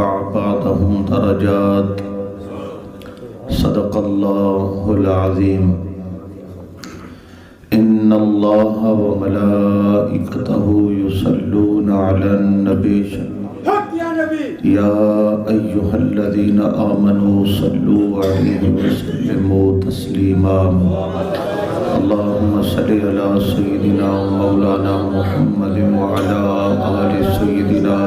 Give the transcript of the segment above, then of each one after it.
يرفع بعضهم درجات صدق الله العظيم إن الله وملائكته يصلون على النبي يا أيها الذين آمنوا صلوا عليه وسلموا تسليما اللهم صل على سيدنا ومولانا محمد وعلى آل سيدنا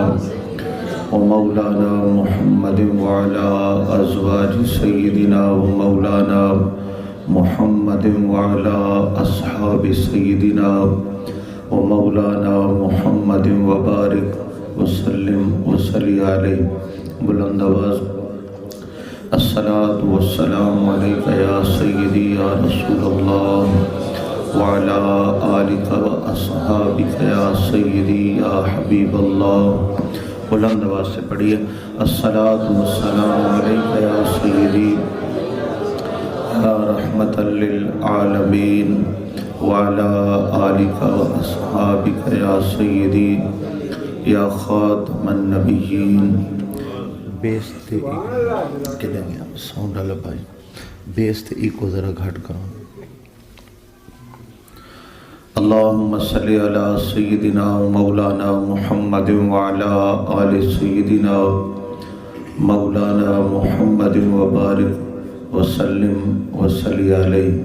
ومولانا محمد وعلى أزواج سيدنا ومولانا محمد وعلى أصحاب سيدنا ومولانا محمد وبارك وسلم وصلی علیہ بلند آواز الصلاة والسلام علیکہ یا سیدی یا رسول اللہ وعلا آلک و اصحابک یا سیدی یا حبیب اللہ بلند آواز سے پڑھیے الصلاة والسلام علیکہ یا سیدی یا رحمت للعالمین وعلا آلک و اصحابک یا سیدی یا خاتم النبیین بیس تے کدیں گے ساؤنڈ اللہ بھائی بیس تے ایکو ذرا گھٹ کرو اللہم صلی علی سیدنا مولانا محمد وعلا آل سیدنا مولانا محمد وبارک وسلم وصلی علیہ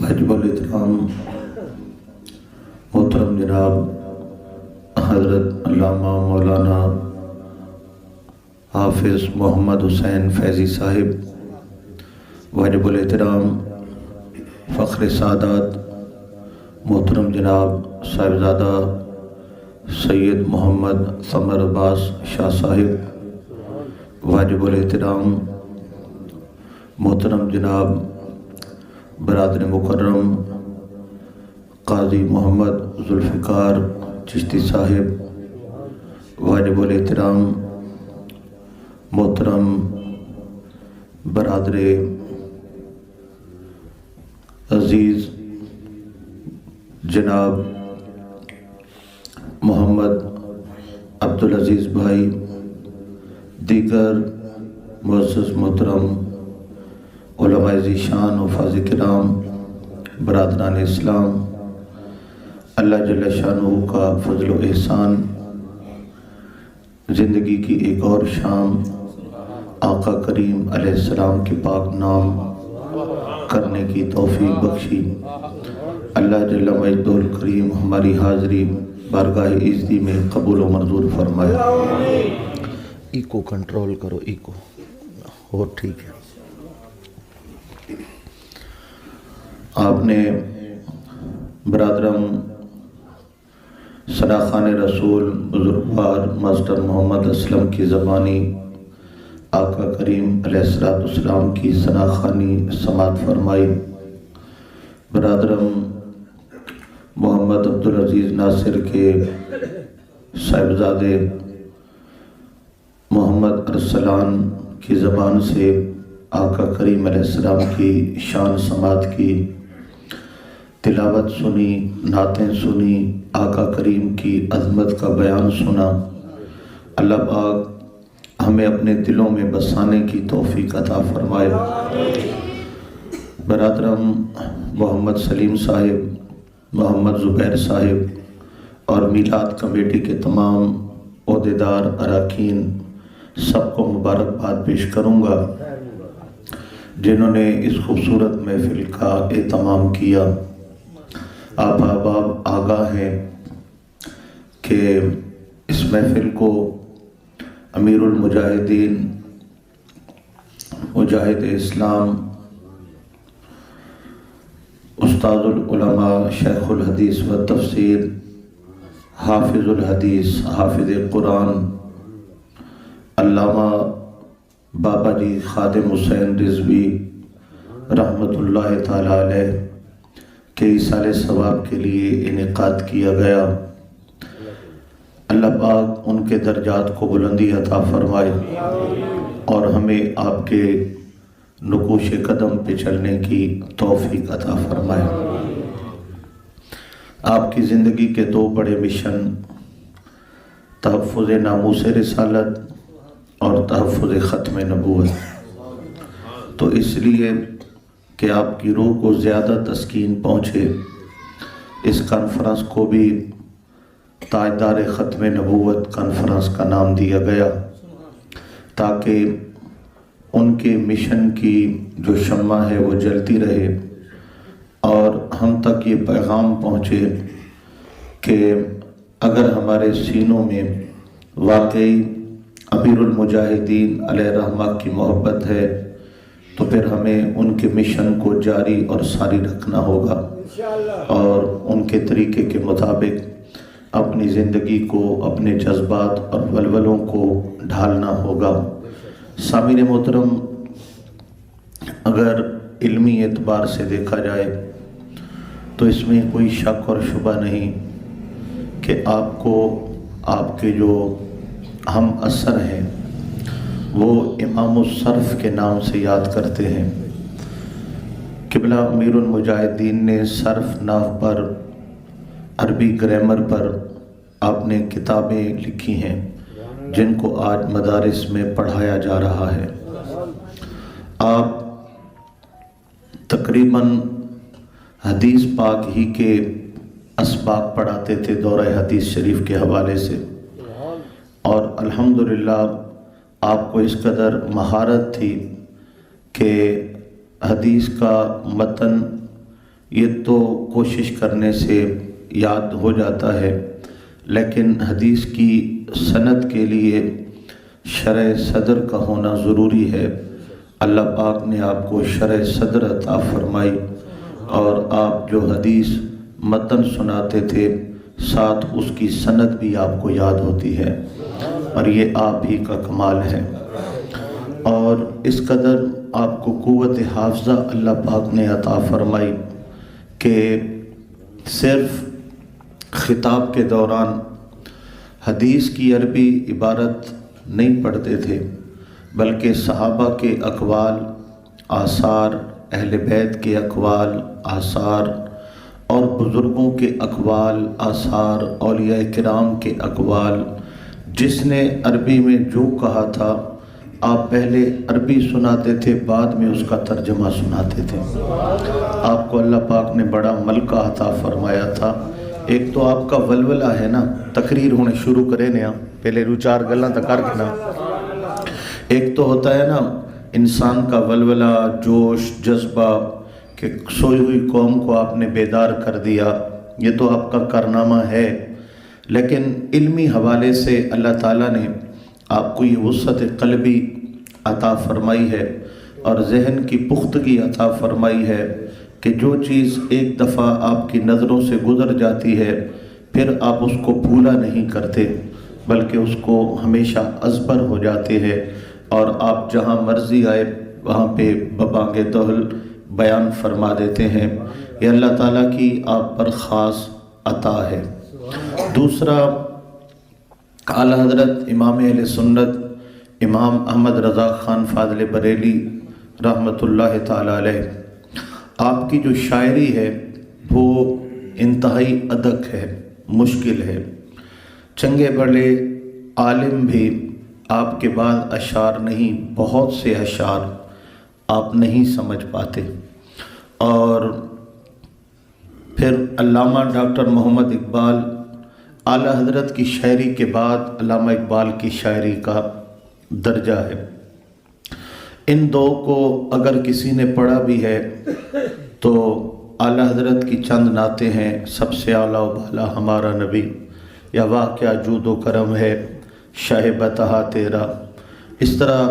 واجب الاحترام محترم جناب حضرت علامہ مولانا حافظ محمد حسین فیضی صاحب واجب الاحترام فخر سعادت محترم جناب صاحبزادہ سید محمد ثمر عباس شاہ صاحب واجب الاحترام محترم جناب برادر مکرم قاضی محمد ذوالفقار چشتی صاحب واجب الاحترام محترم برادر عزیز جناب محمد عبدالعزیز بھائی دیگر معزز محترم علماء ذیشان و حفاظ کرام برادران اسلام اللہ جل شانہ کا فضل و احسان زندگی کی ایک اور شام آقا کریم علیہ السلام کے پاک نام کرنے کی توفیق بخشی اللہ جل مجدہ الکریم ہماری حاضری بارگاہ عزتی میں قبول و منظور فرمائے ایکو کنٹرول کرو ایکو اور ٹھیک ہے آپ نے برادرم سراخان رسول بزرگوار ماسٹر محمد اسلم کی زبانی آقا کریم علیہ السلام کی سراخانی سماعت فرمائی برادرم محمد عبدالعزیز ناصر کے صاحبزادے محمد ارسلان کی زبان سے آقا کریم علیہ السلام کی شان سماعت کی تلاوت سنی نعتیں سنی آقا کریم کی عظمت کا بیان سنا اللہ پاک ہمیں اپنے دلوں میں بسانے کی توفیق عطا فرمائے برادرم محمد سلیم صاحب محمد زبیر صاحب اور میلاد کمیٹی کے تمام عہدیدار اراکین سب کو مبارکباد پیش کروں گا جنہوں نے اس خوبصورت محفل کا اہتمام کیا آپ احباب آگاہ ہیں کہ اس محفل کو امیر المجاہدین مجاہد اسلام استاد العلماء شیخ الحدیث و تفسیر حافظ الحدیث حافظ قرآن علامہ بابا جی خادم حسین رضوی رحمۃ اللہ تعالی علیہ کے ایصال ثواب کے لیے انعقاد کیا گیا اللہ پاک ان کے درجات کو بلندی عطا فرمائے اور ہمیں آپ کے نقوش قدم پہ چلنے کی توفیق عطا فرمائے۔ آپ کی زندگی کے دو بڑے مشن تحفظ ناموس رسالت اور تحفظ ختم نبوت۔ تو اس لیے کہ آپ کی روح کو زیادہ تسکین پہنچے، اس کانفرنس کو بھی تاجدار ختم نبوت کانفرنس کا نام دیا گیا، تاکہ ان کے مشن کی جو شمع ہے وہ جلتی رہے اور ہم تک یہ پیغام پہنچے کہ اگر ہمارے سینوں میں واقعی امیر المجاہدین علیہ رحمہ کی محبت ہے تو پھر ہمیں ان کے مشن کو جاری اور ساری رکھنا ہوگا اور ان کے طریقے کے مطابق اپنی زندگی کو، اپنے جذبات اور ولولوں کو ڈھالنا ہوگا۔ سامعین محترم، اگر علمی اعتبار سے دیکھا جائے تو اس میں کوئی شک اور شبہ نہیں کہ آپ کو آپ کے جو ہم اثر ہیں وہ امام الصرف کے نام سے یاد کرتے ہیں۔ قبلہ امیر المجاہدین نے صرف نحو پر، عربی گرامر پر آپ نے کتابیں لکھی ہیں جن کو آج مدارس میں پڑھایا جا رہا ہے۔ آپ تقریباً حدیث پاک ہی کے اسباق پڑھاتے تھے دورہ حدیث شریف کے حوالے سے، اور الحمدللہ آپ کو اس قدر مہارت تھی کہ حدیث کا متن یہ تو کوشش کرنے سے یاد ہو جاتا ہے، لیکن حدیث کی سند کے لیے شرح صدر کا ہونا ضروری ہے۔ اللہ پاک نے آپ کو شرح صدر عطا فرمائی اور آپ جو حدیث متن سناتے تھے ساتھ اس کی سند بھی آپ کو یاد ہوتی ہے، اور یہ آپ ہی کا کمال ہے۔ اور اس قدر آپ کو قوت حافظہ اللہ پاک نے عطا فرمائی کہ صرف خطاب کے دوران حدیث کی عربی عبارت نہیں پڑھتے تھے، بلکہ صحابہ کے اقوال، آثار، اہل بیت کے اقوال، آثار اور بزرگوں کے اقوال، آثار، اولیاء کرام کے اقوال، جس نے عربی میں جو کہا تھا آپ پہلے عربی سناتے تھے، بعد میں اس کا ترجمہ سناتے تھے۔ آپ کو اللہ پاک نے بڑا ملکہ عطا فرمایا تھا۔ ایک تو آپ کا ولولہ ہے نا، تقریر ہونے شروع کرے نیا پہلے رو چار گلاں تک کر کے نا، ایک تو ہوتا ہے نا انسان کا ولولہ، جوش، جذبہ کہ سوئی ہوئی قوم کو آپ نے بیدار کر دیا، یہ تو آپ کا کارنامہ ہے، لیکن علمی حوالے سے اللہ تعالیٰ نے آپ کو یہ وسعت قلبی عطا فرمائی ہے اور ذہن کی پختگی عطا فرمائی ہے کہ جو چیز ایک دفعہ آپ کی نظروں سے گزر جاتی ہے پھر آپ اس کو بھولا نہیں کرتے، بلکہ اس کو ہمیشہ ازبر ہو جاتے ہیں، اور آپ جہاں مرضی آئے وہاں پہ ببانگ دہل بیان فرما دیتے ہیں۔ یہ اللہ تعالیٰ کی آپ پر خاص عطا ہے۔ دوسرا، اعلیٰ حضرت امام اہل سنت امام احمد رضا خان فاضل بریلی رحمۃ اللہ تعالیٰ علیہ، آپ کی جو شاعری ہے وہ انتہائی ادق ہے، مشکل ہے۔ چنگے بڑے عالم بھی آپ کے بعد اشعار نہیں، بہت سے اشعار آپ نہیں سمجھ پاتے، اور پھر علامہ ڈاکٹر محمد اقبال، اعلیٰ حضرت کی شاعری کے بعد علامہ اقبال کی شاعری کا درجہ ہے۔ ان دو کو اگر کسی نے پڑھا بھی ہے تو اعلیٰ حضرت کی چند نعتیں ہیں، سب سے اعلیٰ و بالا ہمارا نبی، یا واہ کیا جود و کرم ہے شاہ بتہا تیرا، اس طرح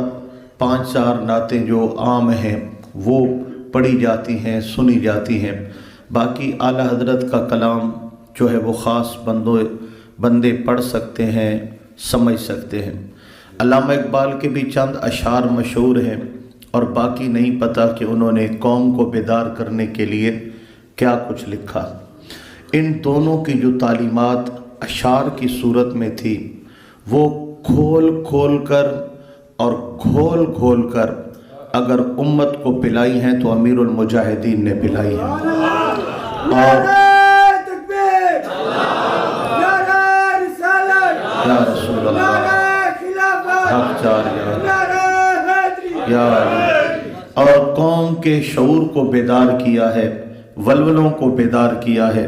5-4 نعتیں جو عام ہیں وہ پڑھی جاتی ہیں، سنی جاتی ہیں۔ باقی اعلیٰ حضرت کا کلام جو ہے وہ خاص بندے پڑھ سکتے ہیں، سمجھ سکتے ہیں۔ علامہ اقبال کے بھی چند اشعار مشہور ہیں، اور باقی نہیں پتہ کہ انہوں نے قوم کو بیدار کرنے کے لیے کیا کچھ لکھا۔ ان دونوں کی جو تعلیمات اشعار کی صورت میں تھی وہ کھول کھول کر اور گھول گھول کر اگر امت کو پلائی ہیں تو امیر المجاہدین نے پلائی ہیں۔ اور یا رسول یا اور قوم کے شعور کو بیدار کیا ہے، ولولوں کو بیدار کیا ہے،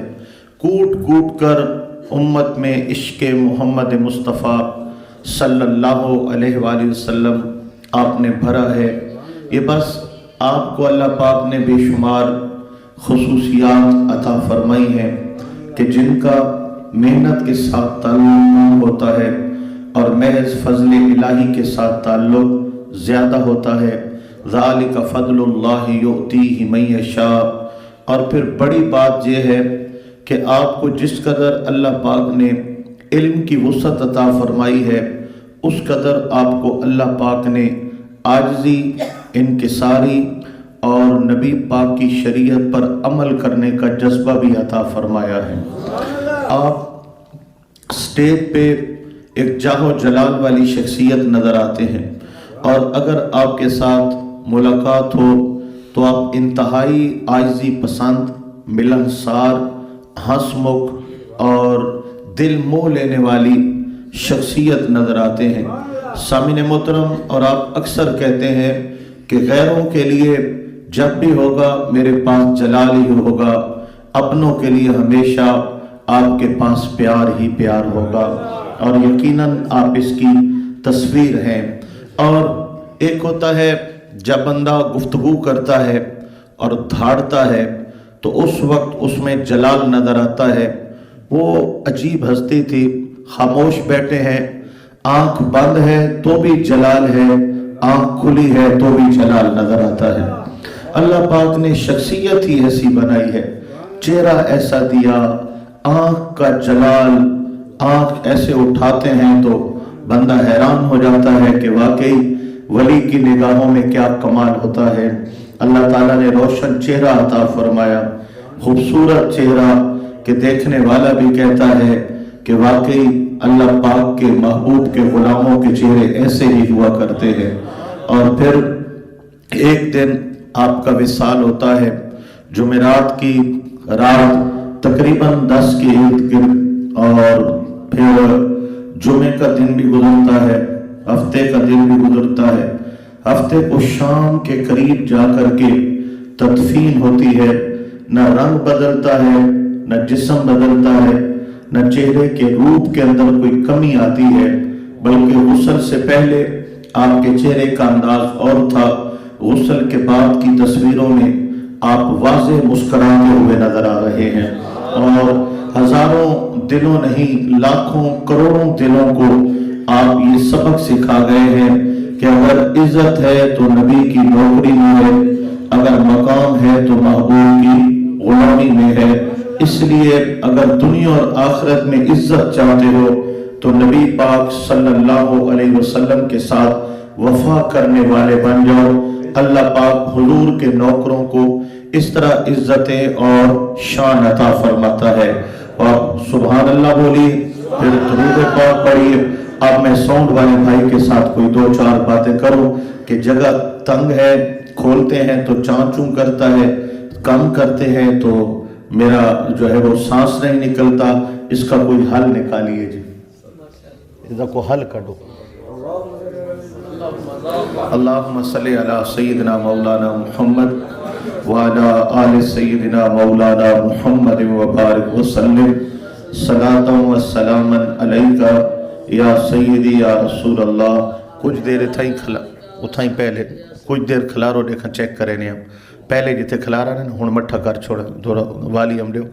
کوٹ کوٹ کر امت میں عشق محمد مصطفیٰ صلی اللہ علیہ وآلہ وسلم آپ نے بھرا ہے۔ یہ بس آپ کو اللہ پاک نے بے شمار خصوصیات عطا فرمائی ہیں کہ جن کا محنت کے ساتھ تعلق ہوتا ہے اور محض فضل الہی کے ساتھ تعلق زیادہ ہوتا ہے۔ ذالک فضل اللہ یؤتیہ من یشاء۔ اور پھر بڑی بات یہ ہے کہ آپ کو جس قدر اللہ پاک نے علم کی وسعت عطا فرمائی ہے، اس قدر آپ کو اللہ پاک نے عاجزی، انکساری اور نبی پاک کی شریعت پر عمل کرنے کا جذبہ بھی عطا فرمایا ہے۔ آپ سٹیج پہ ایک جاہ و جلال والی شخصیت نظر آتے ہیں، اور اگر آپ کے ساتھ ملاقات ہو تو آپ انتہائی عاجزی پسند، ملنسار، ہنس مکھ اور دل موہ لینے والی شخصیت نظر آتے ہیں۔ سامعین محترم، اور آپ اکثر کہتے ہیں کہ غیروں کے لیے جب بھی ہوگا میرے پاس جلال ہی ہوگا، اپنوں کے لیے ہمیشہ آپ کے پاس پیار ہی پیار ہوگا، اور یقیناً آپ اس کی تصویر ہیں۔ اور ایک ہوتا ہے جب بندہ گفتگو کرتا ہے اور دھاڑتا ہے تو اس وقت اس میں جلال نظر آتا ہے۔ وہ عجیب ہستی تھی، خاموش بیٹھے ہیں، آنکھ بند ہے تو بھی جلال ہے، آنکھ کھلی ہے تو بھی جلال نظر آتا ہے۔ اللہ پاک نے شخصیت ہی ایسی بنائی ہے، چہرہ ایسا دیا، آنکھ کا جلال، آنکھ ایسے اٹھاتے ہیں تو بندہ حیران ہو جاتا ہے کہ واقعی ولی کی نگاہوں میں کیا کمال ہوتا ہے۔ اللہ تعالیٰ نے روشن چہرہ عطا فرمایا، خوبصورت چہرہ کہ دیکھنے والا بھی کہتا ہے کہ واقعی اللہ پاک کے محبوب کے غلاموں کے چہرے ایسے ہی ہوا کرتے ہیں۔ اور پھر ایک دن آپ کا وصال ہوتا ہے، جمعرات کی رات تقریباً 10 کے ارد گرد، اور پھر جمعے کا دن بھی گزرتا ہے، ہفتے کا دن بھی گزرتا ہے۔ ہفتے کو شام کے قریب جا کر کے تدفین ہوتی ہے۔ نہ رنگ بدلتا ہے، نہ جسم بدلتا ہے، نہ چہرے کے روپ کے اندر کوئی کمی آتی ہے، بلکہ غسل سے پہلے آپ کے چہرے کا انداز اور تھا، غسل کے بعد کی تصویروں میں آپ واضح مسکراتے ہوئے نظر آ رہے ہیں، اور ہزاروں دلوں نہیں لاکھوں کروڑوں دلوں کو آپ یہ سبق سکھا گئے ہیں کہ اگر عزت ہے تو نبی کی نوکری میں ہے، اگر مقام ہے تو محبوب کی غلامی میں ہے۔ اس لیے اگر دنیا اور آخرت میں عزت چاہتے ہو تو نبی پاک صلی اللہ علیہ وسلم کے ساتھ وفا کرنے والے بن جاؤ۔ اللہ پاک حضور کے نوکروں کو اس طرح عزتیں اور شان عطا فرماتا ہے۔ اور سبحان اللہ بولیے، پھر درود پاک پڑھیے۔ اب میں ساؤنڈ والے بھائی کے ساتھ کوئی 2-4 باتیں کروں کہ جگہ تنگ ہے، کھولتے ہیں تو چانچوں کرتا ہے، کم کرتے ہیں تو میرا جو ہے وہ سانس نہیں نکلتا، اس کا کوئی حل نکالیے جی، اس کا کوئی حل کڈو۔ اللہم صلی علی سیدنا مولانا محمد وعلی آل سیدنا مولانا محمد وبارک وسلم، صلاۃ و سلاما علیکہ یا سیدی یا رسول اللہ۔ کچھ دیر اتھائیں پہلے کچھ دیر کھلارو دیکھا چیک کریں نے ہم پہلے جتے کھلارا رہے ہون مٹھا کر چھوڑا دورا والی ہم دیو۔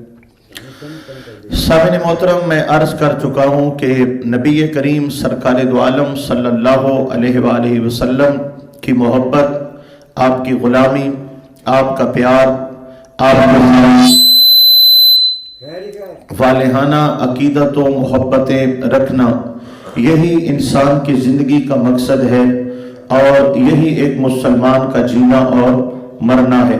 سامعین محترم، میں عرض کر چکا ہوں کہ نبی کریم سرکار دو عالم صلی اللہ علیہ وآلہ وسلم کی محبت، آپ کی غلامی، آپ کا پیار، آپ کا والہانہ عقیدت و محبتیں رکھنا، یہی انسان کی زندگی کا مقصد ہے، اور یہی ایک مسلمان کا جینا اور مرنا ہے۔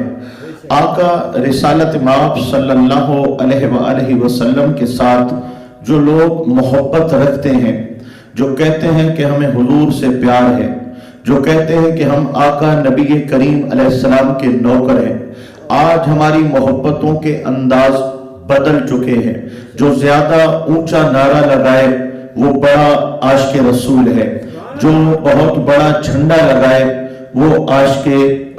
آقا رسالت مآب صلی اللہ علیہ وآلہ وسلم کے ساتھ جو لوگ محبت رکھتے ہیں، جو کہتے ہیں کہ ہمیں حضور سے پیار ہے، جو کہتے ہیں کہ ہم آقا نبی کریم علیہ السلام کے نوکر ہیں، آج ہماری محبتوں کے انداز بدل چکے ہیں۔ جو زیادہ اونچا نعرہ لگائے وہ بڑا عاشق رسول ہے، جو بہت بڑا جھنڈا لگائے وہ عاشق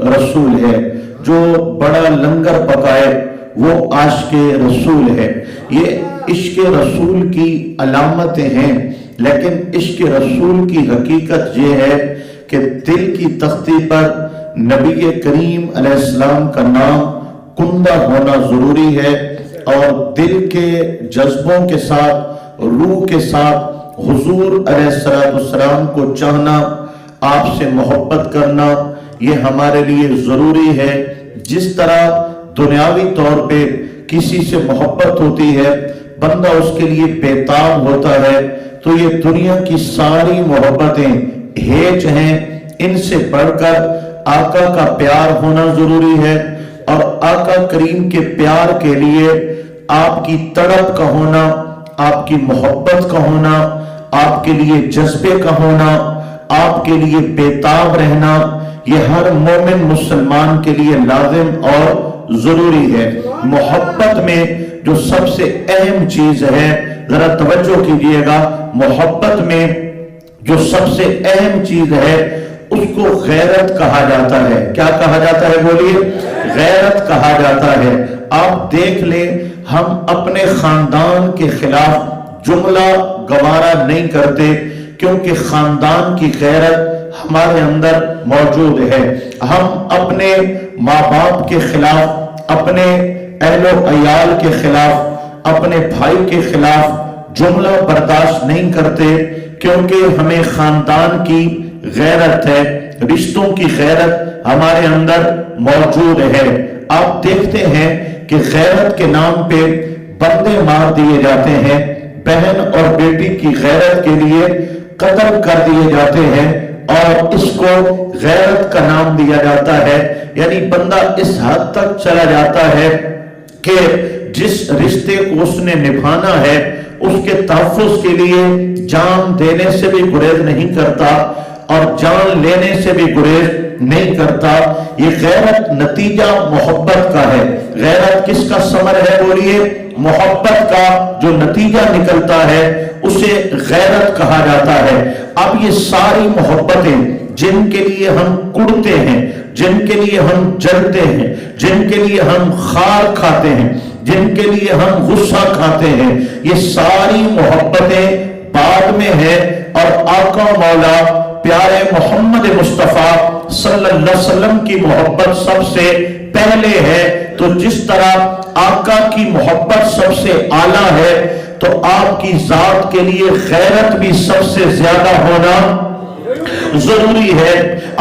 رسول ہے، جو بڑا لنگر پکائے وہ عاشق رسول ہے۔ یہ عشق رسول کی علامتیں ہیں، لیکن عشق رسول کی حقیقت یہ ہے کہ دل کی تختی پر نبی کریم علیہ السلام کا نام کندہ ہونا ضروری ہے، اور دل کے جذبوں کے ساتھ، روح کے ساتھ حضور علیہ السلام کو چاہنا، آپ سے محبت کرنا، یہ ہمارے لیے ضروری ہے۔ جس طرح دنیاوی طور پہ کسی سے محبت ہوتی ہے، بندہ اس کے لیے بےتاب ہوتا ہے، تو یہ دنیا کی ساری محبتیں ہیچ ہیں، ان سے بڑھ کر آقا کا پیار ہونا ضروری ہے، اور آقا کریم کے پیار کے لیے آپ کی تڑپ کا ہونا، آپ کی محبت کا ہونا، آپ کے لیے جذبے کا ہونا، آپ کے لیے بےتاب رہنا، یہ ہر مومن مسلمان کے لیے لازم اور ضروری ہے۔ محبت میں جو سب سے اہم چیز ہے، ذرا توجہ کیجئے گا، محبت میں جو سب سے اہم چیز ہے اس کو غیرت کہا جاتا ہے۔ کیا کہا جاتا ہے؟ بولیے، غیرت کہا جاتا ہے۔ آپ دیکھ لیں، ہم اپنے خاندان کے خلاف جملہ گوارا نہیں کرتے، کیونکہ خاندان کی غیرت ہمارے اندر موجود ہے۔ ہم اپنے ماں باپ کے خلاف، اپنے اہل و عیال کے خلاف، اپنے بھائی کے خلاف جملہ برداشت نہیں کرتے، کیونکہ ہمیں خاندان کی غیرت ہے، رشتوں کی غیرت ہمارے اندر موجود ہے۔ آپ دیکھتے ہیں کہ غیرت کے نام پہ بندے مار دیے جاتے ہیں، بہن اور بیٹی کی غیرت کے لیے قتل کر دیے جاتے ہیں، اور اس کو غیرت کا نام دیا جاتا ہے۔ یعنی بندہ اس حد تک چلا جاتا ہے کہ جس رشتے کو اس نے نبھانا ہے اس کے تحفظ کے لیے جان دینے سے بھی گریز نہیں کرتا، اور جان لینے سے بھی گریز نہیں کرتا۔ یہ غیرت نتیجہ محبت کا ہے۔ غیرت کس کا ثمر ہے؟ بولیے، محبت کا جو نتیجہ نکلتا ہے اسے غیرت کہا جاتا ہے۔ اب یہ ساری محبتیں جن کے لیے ہم کڑتے ہیں، جن کے لیے ہم جلتے ہیں، جن کے لیے ہم خار کھاتے ہیں، جن کے لیے ہم غصہ کھاتے ہیں، یہ ساری محبتیں بعد میں ہے، اور آقا مولا پیارے محمد مصطفیٰ صلی اللہ علیہ وسلم کی محبت سب سے پہلے ہے۔ تو جس طرح آقا کی محبت سب سے اعلیٰ ہے، تو آپ کی ذات کے لیے غیرت بھی سب سے زیادہ ہونا ضروری ہے۔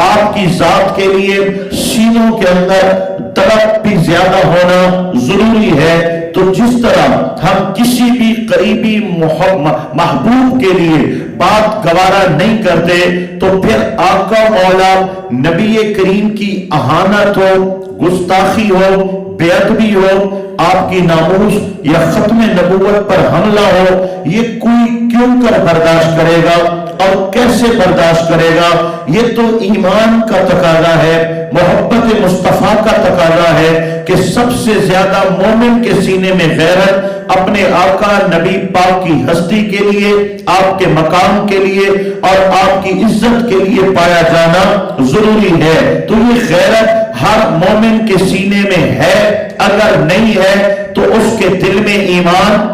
آپ کی ذات کے لیے سینوں کے اندر تڑپ بھی زیادہ ہونا ضروری ہے۔ تو جس طرح ہم کسی بھی قریبی محبوب کے لیے بات گوارا نہیں کرتے، تو پھر آقا مولا نبی کریم کی اہانت ہو، گستاخی ہو، بے ادبی ہو، آپ کی ناموس یا ختم نبوت پر حملہ ہو، یہ کوئی کیوں کر برداشت کرے گا اور کیسے برداشت کرے گا؟ یہ تو ایمان کا تقاضا ہے، محبت مصطفیٰ کا تقاضا ہے کہ سب سے زیادہ مومن کے سینے میں غیرت اپنے آقا نبی پاک کی ہستی کے لیے، آپ کے مقام کے لیے اور آپ کی عزت کے لیے پایا جانا ضروری ہے۔ تو یہ غیرت ہر مومن کے سینے میں ہے، اگر نہیں ہے تو اس کے دل میں ایمان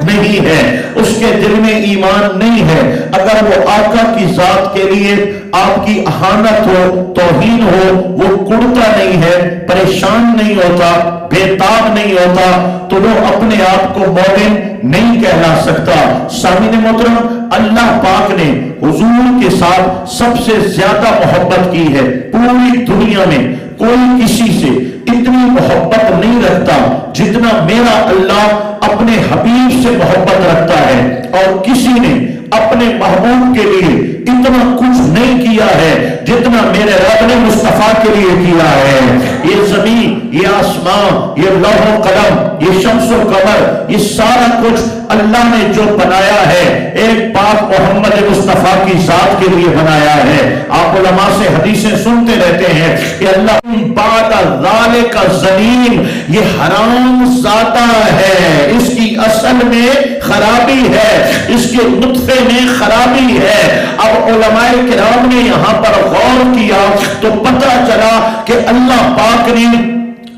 نہیں ہے، اس کے دل میں ایمان نہیں ہے۔ اگر وہ آقا کی ذات کے لیے آپ کی اہانت ہو، توہین ہو، وہ کڑتا نہیں ہے، پریشان نہیں ہوتا، بےتاب نہیں ہوتا، تو وہ اپنے آپ کو مومن نہیں کہلا سکتا۔ سامعین محترم، اللہ پاک نے حضور کے ساتھ سب سے زیادہ محبت کی ہے۔ پوری دنیا میں کوئی کسی سے اتنی محبت نہیں رکھتا جتنا میرا اللہ اپنے حبیب سے محبت رکھتا ہے، اور کسی نے اپنے محبوب کے لیے اتنا کچھ نہیں کیا ہے جتنا میرے رب نے مصطفیٰ کے لیے کیا ہے۔ یہ زمین، یہ آسمان، یہ لوح و قلم، یہ شمس و قمر، یہ سارا کچھ اللہ نے جو بنایا ہے ایک پاک محمد مصطفیٰ کی ذات کے لیے بنایا ہے۔ آپ علماء سے حدیثیں سنتے رہتے ہیں کہ اللہ بعد ذالک زنین، یہ حرام زادہ ہے، اس کی اصل میں خرابی ہے، اس کے نطفے میں خرابی ہے۔ اب علماء کرام نے یہاں پر غور کیا تو پتہ چلا کہ اللہ پاک نے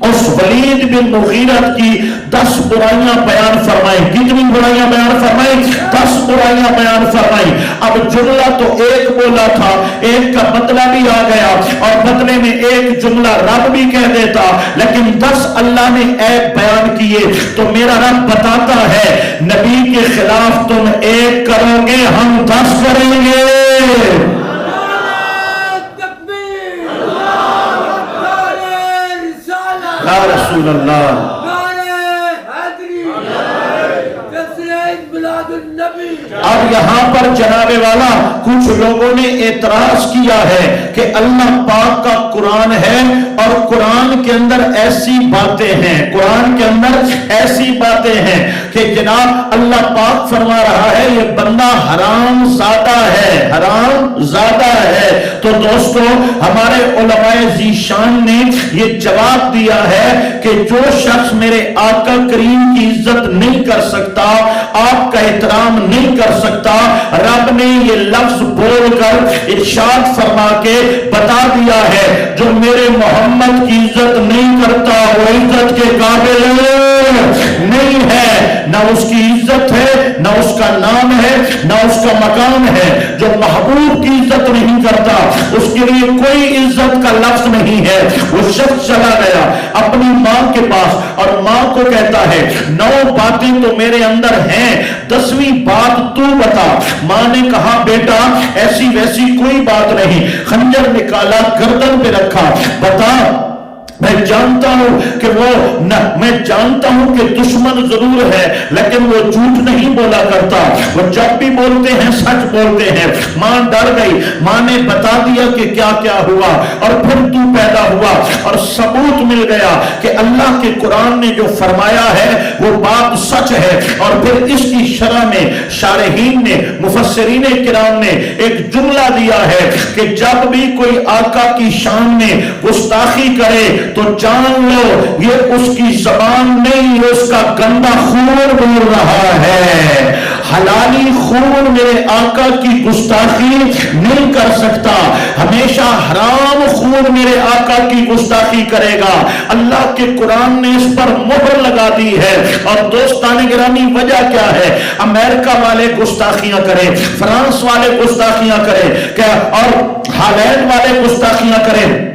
اس ولید بن مغیرہ کی 10 برائیاں بیان فرمائی۔ کتنی برائیاں بیان فرمائی؟ 10 برائیاں بیان فرمائی۔ اب جملہ تو ایک بولا تھا، ایک کا مطلب بھی آ گیا اور بدلے میں ایک جملہ رب بھی کہہ دیتا، لیکن 10 اللہ نے عیب بیان کیے تو میرا رب بتاتا ہے نبی کے خلاف تم ایک کرو گے، ہم 10 کریں گے۔ یا رسول اللہ، اب یہاں پر جناب والا کچھ لوگوں نے اعتراض کیا ہے کہ اللہ پاک کا قرآن ہے اور قرآن کے اندر ایسی باتیں ہیں، قرآن کے اندر ایسی باتیں ہیں کہ جناب اللہ پاک فرما رہا ہے یہ بندہ حرام زادہ ہے، حرام زادہ ہے۔ تو دوستو ہمارے علماء ذیشان نے یہ جواب دیا ہے کہ جو شخص میرے آقا کریم کی عزت نہیں کر سکتا، آپ کا احترام نہیں کر سکتا، رب نے یہ لفظ بول کر ارشاد فرما کے بتا دیا ہے جو میرے محمد کی عزت نہیں کرتا وہ عزت کے قابل نہیں ہے، نہ اس کی عزت ہے، نہ اس کا نام ہے، نہ اس کا مقام ہے۔ جو محبوب کی عزت نہیں کرتا اس کے لیے کوئی عزت کا لفظ نہیں ہے۔ وہ شخص چلا گیا اپنی ماں کے پاس اور ماں کو کہتا ہے 9 باتیں تو میرے اندر ہیں، 10ویں بات تو بتا۔ ماں نے کہا بیٹا ایسی ویسی کوئی بات نہیں، خنجر نکالا گردن پہ رکھا، بتا میں جانتا ہوں کہ میں جانتا ہوں کہ دشمن ضرور ہے لیکن وہ جھوٹ نہیں بولا کرتا، وہ جب بھی بولتے ہیں سچ بولتے ہیں۔ ماں ڈر گئی، ماں نے بتا دیا کہ کیا کیا ہوا اور پھر تو پیدا ہوا اور ثبوت مل گیا کہ اللہ کے قرآن نے جو فرمایا ہے وہ بات سچ ہے۔ اور پھر اس کی شرح میں شارحین نے، مفسرین کرام نے ایک جملہ دیا ہے کہ جب بھی کوئی آقا کی شان میں گستاخی کرے تو جان لو یہ اس کی زبان نہیں، اس کا گندا خون بول رہا ہے۔ حلالی خون میرے آقا کی گستاخی نہیں کر سکتا، ہمیشہ حرام خون میرے آقا کی گستاخی کرے گا۔ اللہ کے قرآن نے اس پر مہر لگا دی ہے۔ اور دوستان گرامی وجہ کیا ہے؟ امریکہ والے گستاخیاں کریں، فرانس والے گستاخیاں کریں اور ہالینڈ والے گستاخیاں کریں،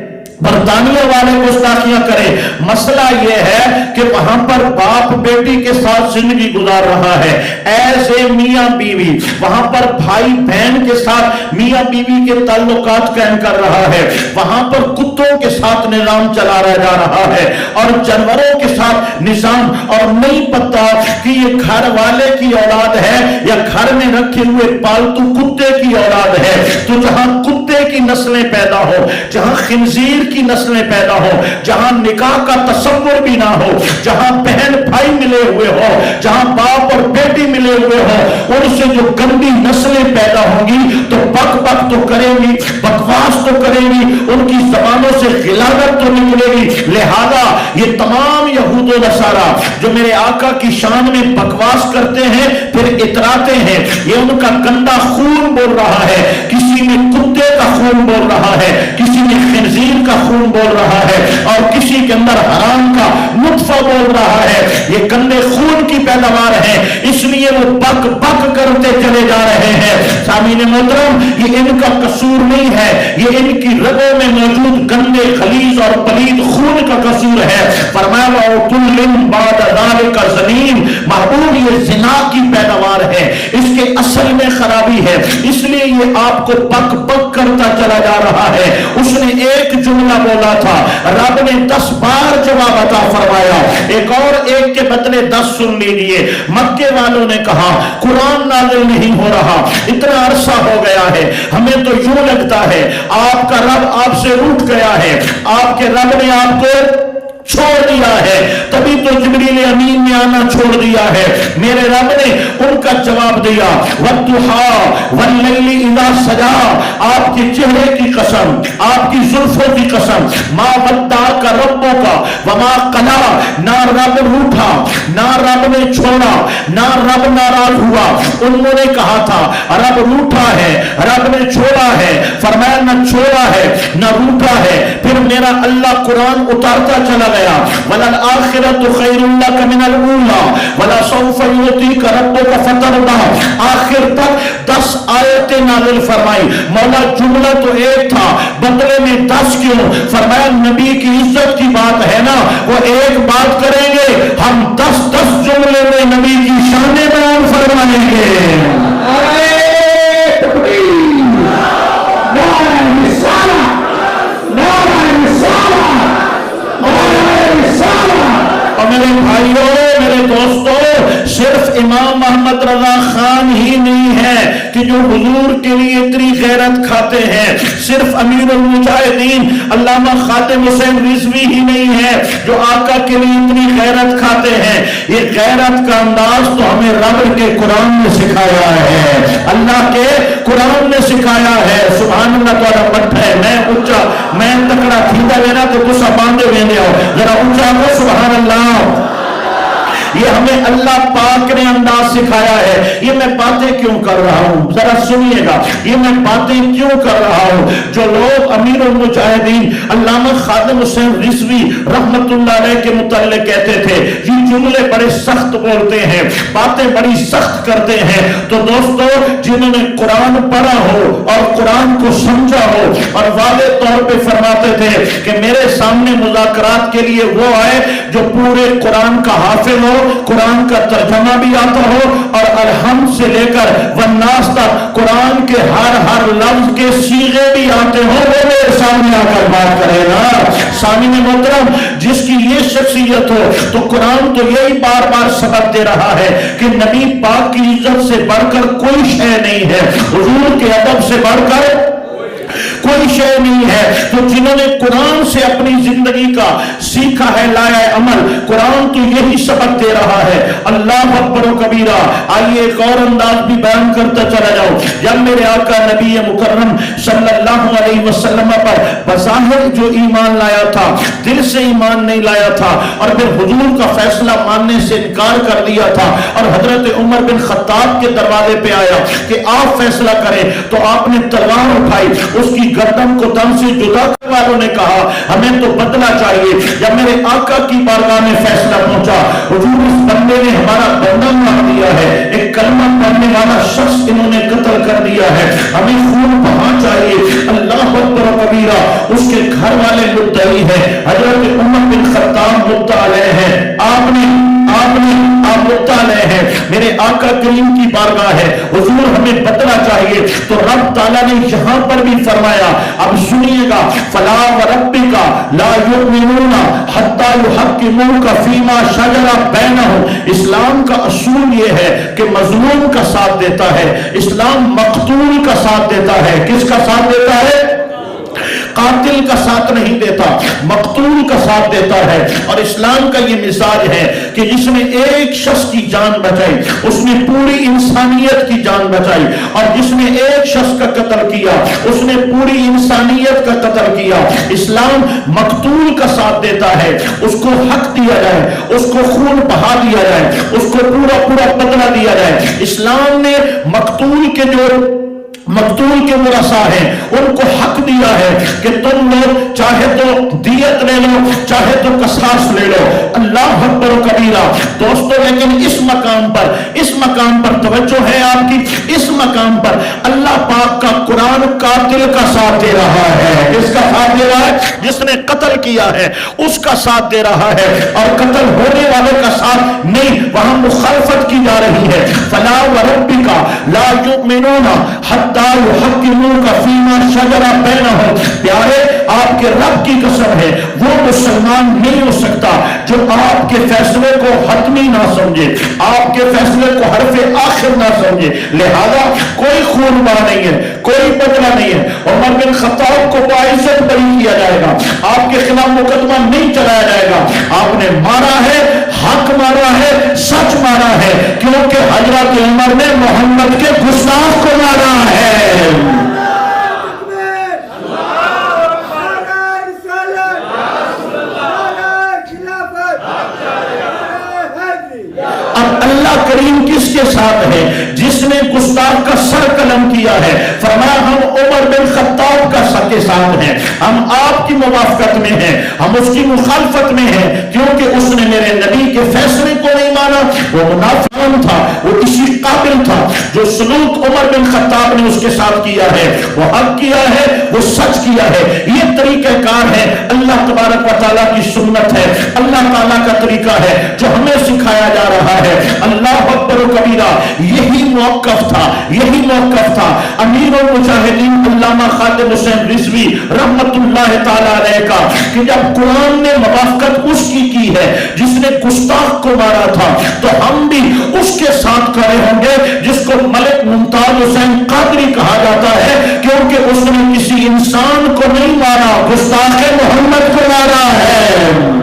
برطانیہ والے گستاخیاں کریں، مسئلہ یہ ہے کہ وہاں پر باپ بیٹی کے ساتھ زندگی گزار رہا ہے ایسے میاں بیوی، وہاں پر بھائی بہن کے ساتھ میاں بیوی کے تعلقات قائم کر رہا ہے، وہاں پر کتوں کے ساتھ نظام چلا جا رہا ہے اور جانوروں کے ساتھ نظام، اور نہیں پتا کہ یہ گھر والے کی اولاد ہے یا گھر میں رکھے ہوئے پالتو کتے کی اولاد ہے۔ تو جہاں کتے کی نسلیں پیدا ہو، جہاں خنزیر کی نسلیں پیدا ہو، جہاں نکاح کا تصور بھی نہ ہو، جہاں بہن بھائی ملے ہوئے ہو، جہاں باپ اور بیٹی ملے ہوئے ہو، ان سے جو گندی نسلیں پیدا ہوں گی تو بک بک تو کریں گی، بکواس تو کریں گی، ان کی زبانوں سے غلاظت تو نکلے گی۔ لہذا یہ تمام یہود و نصارا جو میرے آقا کی شان میں بکواس کرتے ہیں پھر اتراتے ہیں، یہ ان کا گندا خون بول رہا ہے۔ کسی میں کتے کا خون بول رہا ہے، کسی میں خنزیر کا خون بول رہا ہے اور کسی کے اندر حرام کا نطفہ بول رہا ہے۔ یہ گندے خون کی پیداوار ہے، اس لیے وہ بک بک کرتے چلے جا رہے ہیں۔ سامعین محترم، یہ ان کا قصور نہیں ہے، یہ ان کی رگوں میں موجود گندے خلیز اور پلید خون کا قصور ہے۔ فرمایا وَأُتُلٍّ بَعْدَ ذَلِكَ زَنِيمٌ، محبوب یہ زنا کی پیداوار ہے، اس کے اصل میں خرابی ہے، اس لیے یہ آپ کو بک بک کرتا چلا جا رہا ہے۔ اس نے ایک جملہ بولا تھا، رب نے 10 بار جواب عطا فرمایا، ایک اور ایک کے بدلے 10 سن لیجئے۔ مکے والوں نے کہا قرآن نازل نہیں ہو رہا، اتنا عرصہ ہو گیا ہے، ہمیں تو یوں لگتا ہے آپ کا رب آپ سے روٹھ گیا ہے، آپ کے رب نے آپ کو چھوڑ دیا ہے، تبھی تو جبریل امین نے آنا چھوڑ دیا ہے۔ میرے رب نے ان کا جواب دیا وَالضُّحَىٰ وَاللَّيْلِ إِذَا سَجَىٰ، آپ کے چہرے کی قسم، آپ کی زلفوں کی قسم، مَا وَدَّعَكَ رَبُّكَ وَمَا قَلَىٰ، نہ رب روٹھا، نہ رب نے چھوڑا، نہ رب ناراض ہوا۔ انہوں نے کہا تھا رب روٹھا ہے، رب نے چھوڑا ہے، فرمایا نہ چھوڑا ہے نہ روٹھا ہے۔ پھر میرا اللہ قرآن اتارتا چلا گیا وَلَلْآخِرَةُ خَيْرٌ لَكَ مِنَ الْأُولَىٰ وَلَسَوْفَ يُعْطِيكَ رَبُّكَ فَتَرْضَىٰ، آخر تک 10 آیتیں نازل فرمائی۔ مولا جملہ تو ایک تھا، بدلے میں 10 کیوں؟ فرمایا نبی کی عزت کی بات ہے نا، وہ ایک بات کریں گے، ہم 10 جملے میں نبی کی شان بیان فرمائیں گے۔ اور میرے بھائیوں، میرے دوستوں، صرف امام محمد رضا خان ہی نہیں ہے کہ جو حضور کے لیے اتنی غیرت کھاتے ہیں، صرف امیر المجاہدین علامہ خاتم حسین رضوی ہی نہیں ہے جو آقا کے لیے اتنی غیرت کھاتے ہیں۔ یہ غیرت کا انداز تو ہمیں رب کے قرآن نے سکھایا ہے، اللہ کے قرآن نے سکھایا ہے۔ سبحان اللہ تعالیٰ مٹھ ہے، میں اونچا، میں تکڑا تھیدا لینا تو تسا باندھے ویندے ہو، ذرا اونچا ہو سبحان اللہ۔ یہ ہمیں اللہ پاک نے انداز سکھایا ہے۔ یہ میں باتیں کیوں کر رہا ہوں ذرا سنیے گا، یہ میں باتیں کیوں کر رہا ہوں؟ جو لوگ امیر المجاہدین علامہ خادم حسین رضوی رحمت اللہ علیہ کے متعلق کہتے تھے یہ جملے بڑے سخت بولتے ہیں، باتیں بڑی سخت کرتے ہیں، تو دوستو جنہوں نے قرآن پڑھا ہو اور قرآن کو سمجھا ہو اور واضح طور پہ فرماتے تھے کہ میرے سامنے مذاکرات کے لیے وہ آئے جو پورے قرآن کا حافظ ہو، قرآن کا ترجمہ بھی آتا ہو اور الحمد سے لے کر والناس تک قرآن کے ہر لفظ کے صیغے بھی آتے ہو، وہ میرے سامنے آ کر بات کرے گا۔ سامعین محترم، جس کی یہ شخصیت ہو تو قرآن تو یہی بار بار سبق دے رہا ہے کہ نبی پاک کی عزت سے بڑھ کر کوئی شے نہیں ہے، حضور کے ادب سے بڑھ کر کوئی شے نہیں ہے۔ تو جنہوں نے قرآن سے اپنی زندگی کا سیکھا ہے، لایا ہے عمل، قرآن تو یہی سبق دے رہا ہے۔ اللہ اکبر و کبیرہ۔ آئیے ایک اور انداز بھی بیان کرتا چلا جاؤ۔ جب میرے آقا نبی مکرم صلی اللہ علیہ وسلم پر بظاہر جو ایمان لایا تھا، دل سے ایمان نہیں لایا تھا اور پھر حضور کا فیصلہ ماننے سے انکار کر دیا تھا اور حضرت عمر بن خطاب کے دروازے پہ آیا کہ آپ فیصلہ کریں، تو آپ نے تلوار اٹھائی، اس کی گردن کو دم سے جدا کرنے والوں نے کہا ہمیں تو بدلہ چاہیے۔ جب میرے آقا کی بارگاہ میں فیصلہ پہنچا، حضور اس بندے نے ہمارا بندہ مار دیا ہے، ایک کلمہ پڑھنے والا شخص انہوں نے قتل کر دیا ہے، ہمیں خون بہا چاہیے۔ اللہ اکبر و کبیرہ۔ اس کے گھر والے مدعی ہیں، حضرت عمر بن خطاب مدعا علیہ ہیں، آپ مدعا علیہ ہیں، میرے آقا کریم کی بارگاہ ہے، حضور ہمیں بدلہ چاہیے۔ تو رب تعالیٰ نے یہاں پر بھی فرمایا، اب سنیے گا، فلا وربک لا یؤمنون حتی یحکموک فیما شجر بینہم۔ اسلام کا اصول یہ ہے کہ مظلوم کا ساتھ دیتا ہے، اسلام مقتول کا ساتھ دیتا ہے۔ کس کا ساتھ دیتا ہے؟ قاتل کا ساتھ نہیں دیتا، مقتول کا ساتھ دیتا ہے۔ اور اسلام کا یہ مزاج ہے کہ جس نے ایک شخص کی جان بچائی اس نے پوری انسانیت کی جان بچائی، اور جس نے ایک شخص کا قتل کیا اس نے پوری انسانیت کا قتل کیا۔ اسلام مقتول کا ساتھ دیتا ہے، اس کو حق دیا جائے، اس کو خون بہا دیا جائے، اس کو پورا بدلہ دیا جائے۔ اسلام نے مقتول کے ورثہ ہیں ان کو حق دیا ہے کہ تم لوگ چاہے تو دیت لے لو، چاہے تو قصاص لے لو۔ اللہ اکبر و کبیرہ۔ دوستو لیکن اس مقام پر توجہ ہے آپ کی، اس مقام پر اللہ پاک کا قرآن قاتل کا ساتھ دے رہا ہے۔ کس کا ساتھ دے رہا ہے؟ جس نے قتل کیا ہے اس کا ساتھ دے رہا ہے، اور قتل ہونے والے کا ساتھ نہیں، وہاں مخالفت کی جا رہی ہے۔ فلا وربک لا یؤمنون حتی یحکموک فیما شجر بینہم۔ پیارے آپ کے رب کی قسم ہے وہ مسلمان نہیں ہو سکتا جو آپ کے فیصلے کو حتمی نہ سمجھے، آپ کے فیصلے کو حرف آخر نہ سمجھے۔ لہذا کوئی خون بہا نہیں ہے، کوئی بدلہ نہیں ہے۔ عمر بن خطاب کو باعزت بری کیا جائے گا، آپ کے خلاف مقدمہ نہیں چلایا جائے گا۔ آپ نے مارا ہے، حق مارا ہے، سچ مارا ہے، کیونکہ حضرت عمر نے محمد کے گستاخ کو مارا ہے۔ اب اللہ کریم کس کے ساتھ ہے؟ جس نے گستاخ کا سر قلم کیا ہے۔ فرمایا ہم عمر بن خطاب کا سر کے ساتھ ہیں، ہم آپ کی موافقت میں ہیں، ہم اس کی مخالفت میں ہیں، کیونکہ اس نے میرے نبی کے فیصلے کو نہیں مانا۔ وہ منافق تھا، وہ اسی قابل تھا جو سلوک عمر بن خطاب نے اس کے ساتھ کیا ہے، وہ حق کیا ہے، وہ سچ کیا ہے۔ یہ طریقہ کار ہے، اللہ تبارک و تعالیٰ کی سنت ہے، اللہ تعالیٰ کا طریقہ ہے جو ہمیں سکھایا جا رہا ہے۔ اللہ اکبر و کبیرہ، یہی موقف تھا، یہی موقف تھا امیر المجاہدین علامہ خالد حسین رضوی رحمت اللہ تعالیٰ علیہ کا، کہ جب قرآن نے موافقت اس کی ہے جس نے گستاخ کو مارا تھا، تو ہم بھی اس کے ساتھ کھڑے ہوں گے جس کو ملک ممتاز حسین قادری کہا جاتا ہے، کیونکہ اس نے کسی انسان کو نہیں مارا، گستاخ محمد کو مارا ہے۔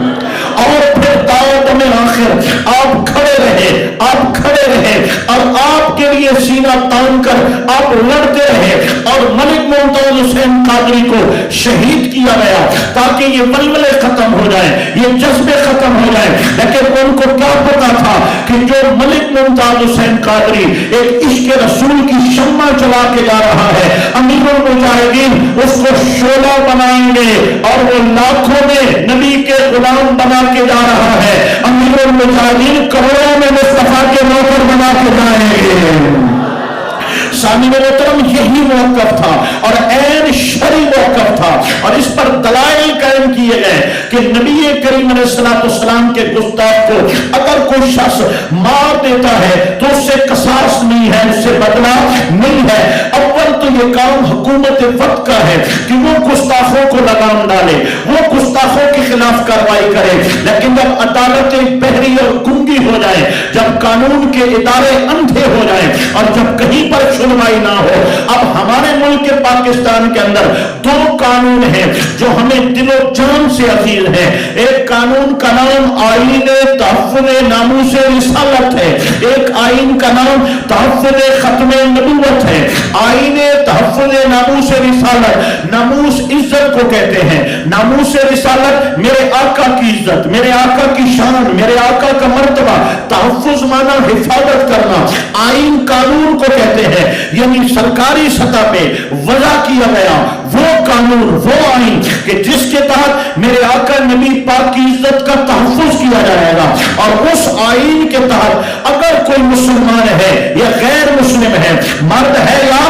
اور پھر دعوت میں آخر آپ کھڑے رہے، آپ کھڑے رہے اور آپ کے لیے سینہ تان کر آپ لڑتے رہے، اور ملک ممتاز حسین قادری کو شہید کیا گیا تاکہ یہ ولولے ختم ہو جائیں، یہ جذبے ختم ہو جائیں۔ لیکن ان کو کیا پتا تھا کہ جو ملک ممتاز حسین قادری ایک عشق رسول کی شمع جلا کے جا رہا ہے، امیر المجاہدین اس کو شعلہ بنائیں گے اور وہ لاکھوں میں نبی کے غلام بنا کے جا رہا ہے، امیر المجاہدین کروڑوں میں مصطفیٰ کے نوکر بنا کے جائیں گے۔ سامعین محترم، یہی موقف تھا اور عین شرعی موقف تھا، اور اس پر دلائل قائم کیے گئے کہ نبی کریم علیہ السلام کے گستاخ کو اگر کوئی شخص مار دیتا ہے تو اس سے قصاص نہیں ہے، اس سے بدلہ نہیں ہے۔ اول تو یہ کام حکومت وقت کا ہے کہ وہ گستاخوں کو لگام ڈالے، وہ گستاخوں کے خلاف کارروائی کرے، لیکن جب عدالتیں بہری اور گنگی ہو جائیں، جب قانون کے ادارے اندھے ہو جائیں اور جب کہیں پر سنوائی نہ ہو۔ اب ہمارے ملک کے پاکستان کے اندر دو قانون ہیں جو ہمیں دل و جان سے عزیز ہیں۔ ایک قانون کا نام آئین تحفظ ناموس رسالت ہے، ایک آئین کا نام تحفظ ختم نبوت ہے۔ آئین تحفظ ناموس رسالت، ناموس عزت کو کہتے ہیں، ناموس رسالت میرے آقا کی عزت، میرے آقا کی شان، میرے آقا کا مرتبہ، تحفظ مانا حفاظت کرنا، آئین قانون کو کہتے ہیں، یعنی سرکاری سطح پہ وضع کیا گیا وہ قانون، وہ آئین کہ جس کے تحت میرے آقا نبی پاک کی عزت کا تحفظ کیا جائے گا، اور اس آئین کے تحت اگر کوئی مسلمان ہے یا غیر مسلم ہے، مرد ہے یا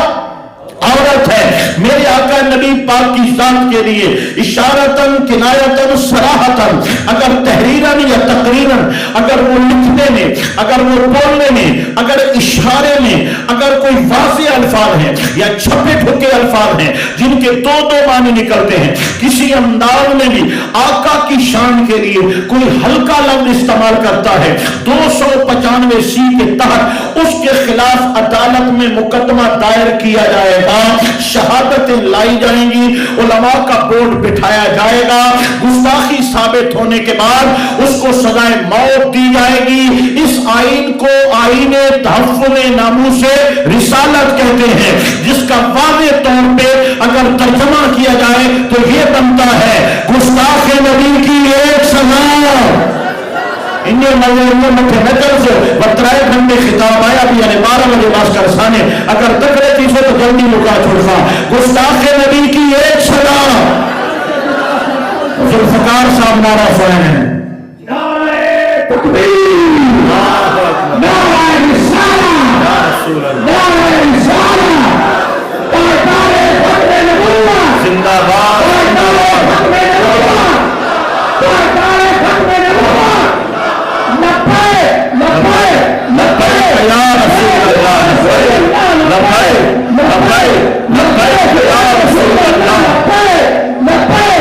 عورت ہے، میرے آقا نبی پاک کی ذات کے لیے اشارتاً کنایتاً صراحتاً، اگر تحریراً یا تقریراً، اگر وہ لکھنے میں، اگر وہ بولنے میں، اگر اشارے میں، اگر کوئی واضح الفاظ ہیں یا چھپے ٹھکے الفاظ ہیں جن کے دو معنی نکلتے ہیں، کسی انداز میں بھی آقا کی شان کے لیے کوئی ہلکا لفظ استعمال کرتا ہے، 295 کے تحت اس کے خلاف عدالت میں مقدمہ دائر کیا جائے گا، شہادتیں لائی جائیں گی، علماء کا بورڈ بٹھایا جائے گا، گستاخی ثابت ہونے کے بعد اس کو سزائے موت دی جائے گی۔ اس آئین کو آئین تحفظ ناموس رسالت کہتے ہیں، جس کا واضح طور پہ اگر ترجمہ کیا جائے تو یہ بنتا ہے گستاخ نبی کی ایک سزا۔ انہیں مٹھے نکل سے بطرائے گھنٹے خطاب آیا بھی یعنی 12 بجے باز کا رسانے اگر تک رہتی سے تو جلدی لکا چھوڑا، گستاخ نبی کی ایک سزا۔ ذوالفقار صاحب نعرہ فرمائیں، نعرہ تکبیر، نعرہ رسالہ، نعرہ رسالہ، تاجدار ختم نبوت، زندہ باد، تاجدار ختم نبوت، تاجدار ختم نبوت، لبیک لبیک لبیک یا رسول اللہ، لبیک لبیک لبیک یا رسول اللہ، لبیک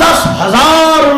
10,000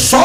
100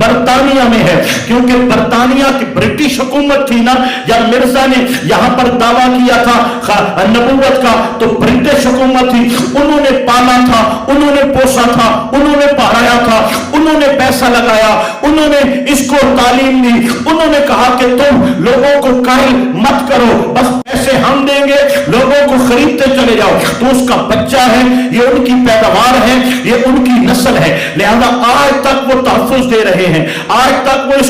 برطانیہ میں ہے، کیونکہ برطانیہ کی برٹش حکومت تھی نا، یا مرزا نے یہاں پر دعویٰ کیا تھا نبوت کا، تو برٹش حکومت تھی، انہوں نے پالا تھا، انہوں نے پوسا تھا، انہوں نے پڑھایا تھا، انہوں نے پیسہ لگایا، انہوں نے اس کو تعلیم دی، انہوں نے کہا کہ تم لوگوں کو قائل مت کرو، بس پیسے ہم دیں گے، لوگوں کو خریدتے چلے جاؤ، تو اس کا بچہ ہے، یہ ان کی پیداوار ہے، یہ ان کی نسل ہے، لہذا آج تک وہ تحفظ دے رہے ہیں، آج تک وہ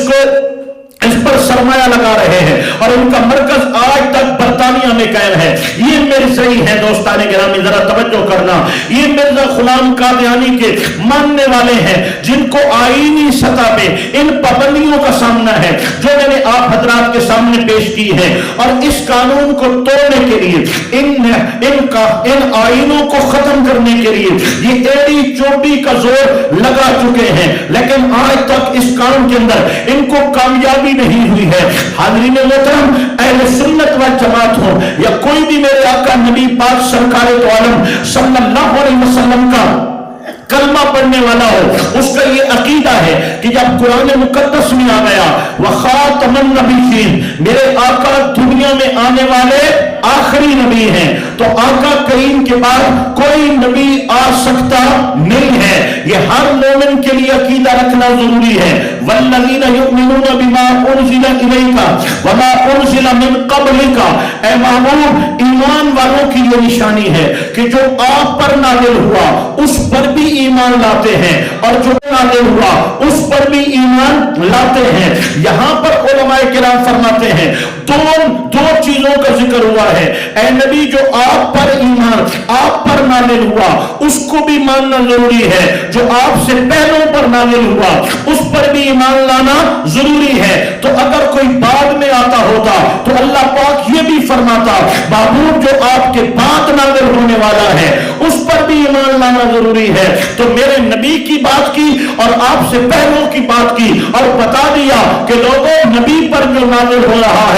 اس پر سرمایہ لگا رہے ہیں، اور ان کا مرکز آج تک برطانیہ میں قائم ہے۔ یہ مرزائی ہیں دوستان گرامی، ذرا توجہ کرنا، یہ مرزا غلام قادیانی کے ماننے والے ہیں، جن کو آئینی سطح پہ ان پابندیوں کا سامنا ہے جو میں نے آپ حضرات کے سامنے پیش کی ہے، اور اس قانون کو توڑنے کے لیے، ان آئینوں کو ختم کرنے کے لیے یہ ایڑی چوٹی کا زور لگا چکے ہیں، لیکن آج تک اس کام کے اندر ان کو کامیابی نہیں ہوئی ہے۔ حاضرین محترم، اہل سنت و جماعت ہو یا کوئی بھی میرے آقا نبی پاک سرکار دو عالم صلی اللہ علیہ وسلم کا کلمہ پڑھنے والا ہو، اس کا یہ عقیدہ ہے کہ جب قرآن مقدس میں آ گیا وَخَاتَمَ النَّبِيِّينَ، میرے آقا دنیا میں آنے والے آخری نبی ہیں، تو آقا کریم کے بعد کوئی نبی آ سکتا نہیں ہے، یہ ہر مومن کے لیے عقیدہ رکھنا ضروری ہے۔ وَالَّذِينَ يُؤْمِنُونَ بِمَا أُنزِلَ إِلَيْكَ وَمَا أُنزِلَ مِن قَبْلِكَ، اے محبوب ایمان والوں کی یہ نشانی ہے کہ جو آپ پر نازل ہوا اس پر بھی ایمان لاتے ہیں، اور جو نازل ہوا اس پر بھی ایمان لاتے ہیں۔ یہاں پر علماء کرام فرماتے ہیں دو چیزوں کا ذکر ہوا ہے، اے نبی جو آپ پر ایمان آپ پر نازل ہوا اس کو بھی ماننا ضروری ہے، جو آپ سے پہلوں پر نازل ہوا اس پر بھی ایمان لانا ضروری ہے۔ تو اگر کوئی بعد میں آتا ہوتا تو اللہ پاک یہ بھی فرماتا محبوب جو آپ کے بعد نازل ہونے والا ہے اس پر بھی ایمان لانا ضروری ہے۔ تو میرے نبی کی بات کی اور آپ سے پہلوں کی بات کی، اور بتا دیا کہ لوگوں نبی پر جو نازل ہو رہا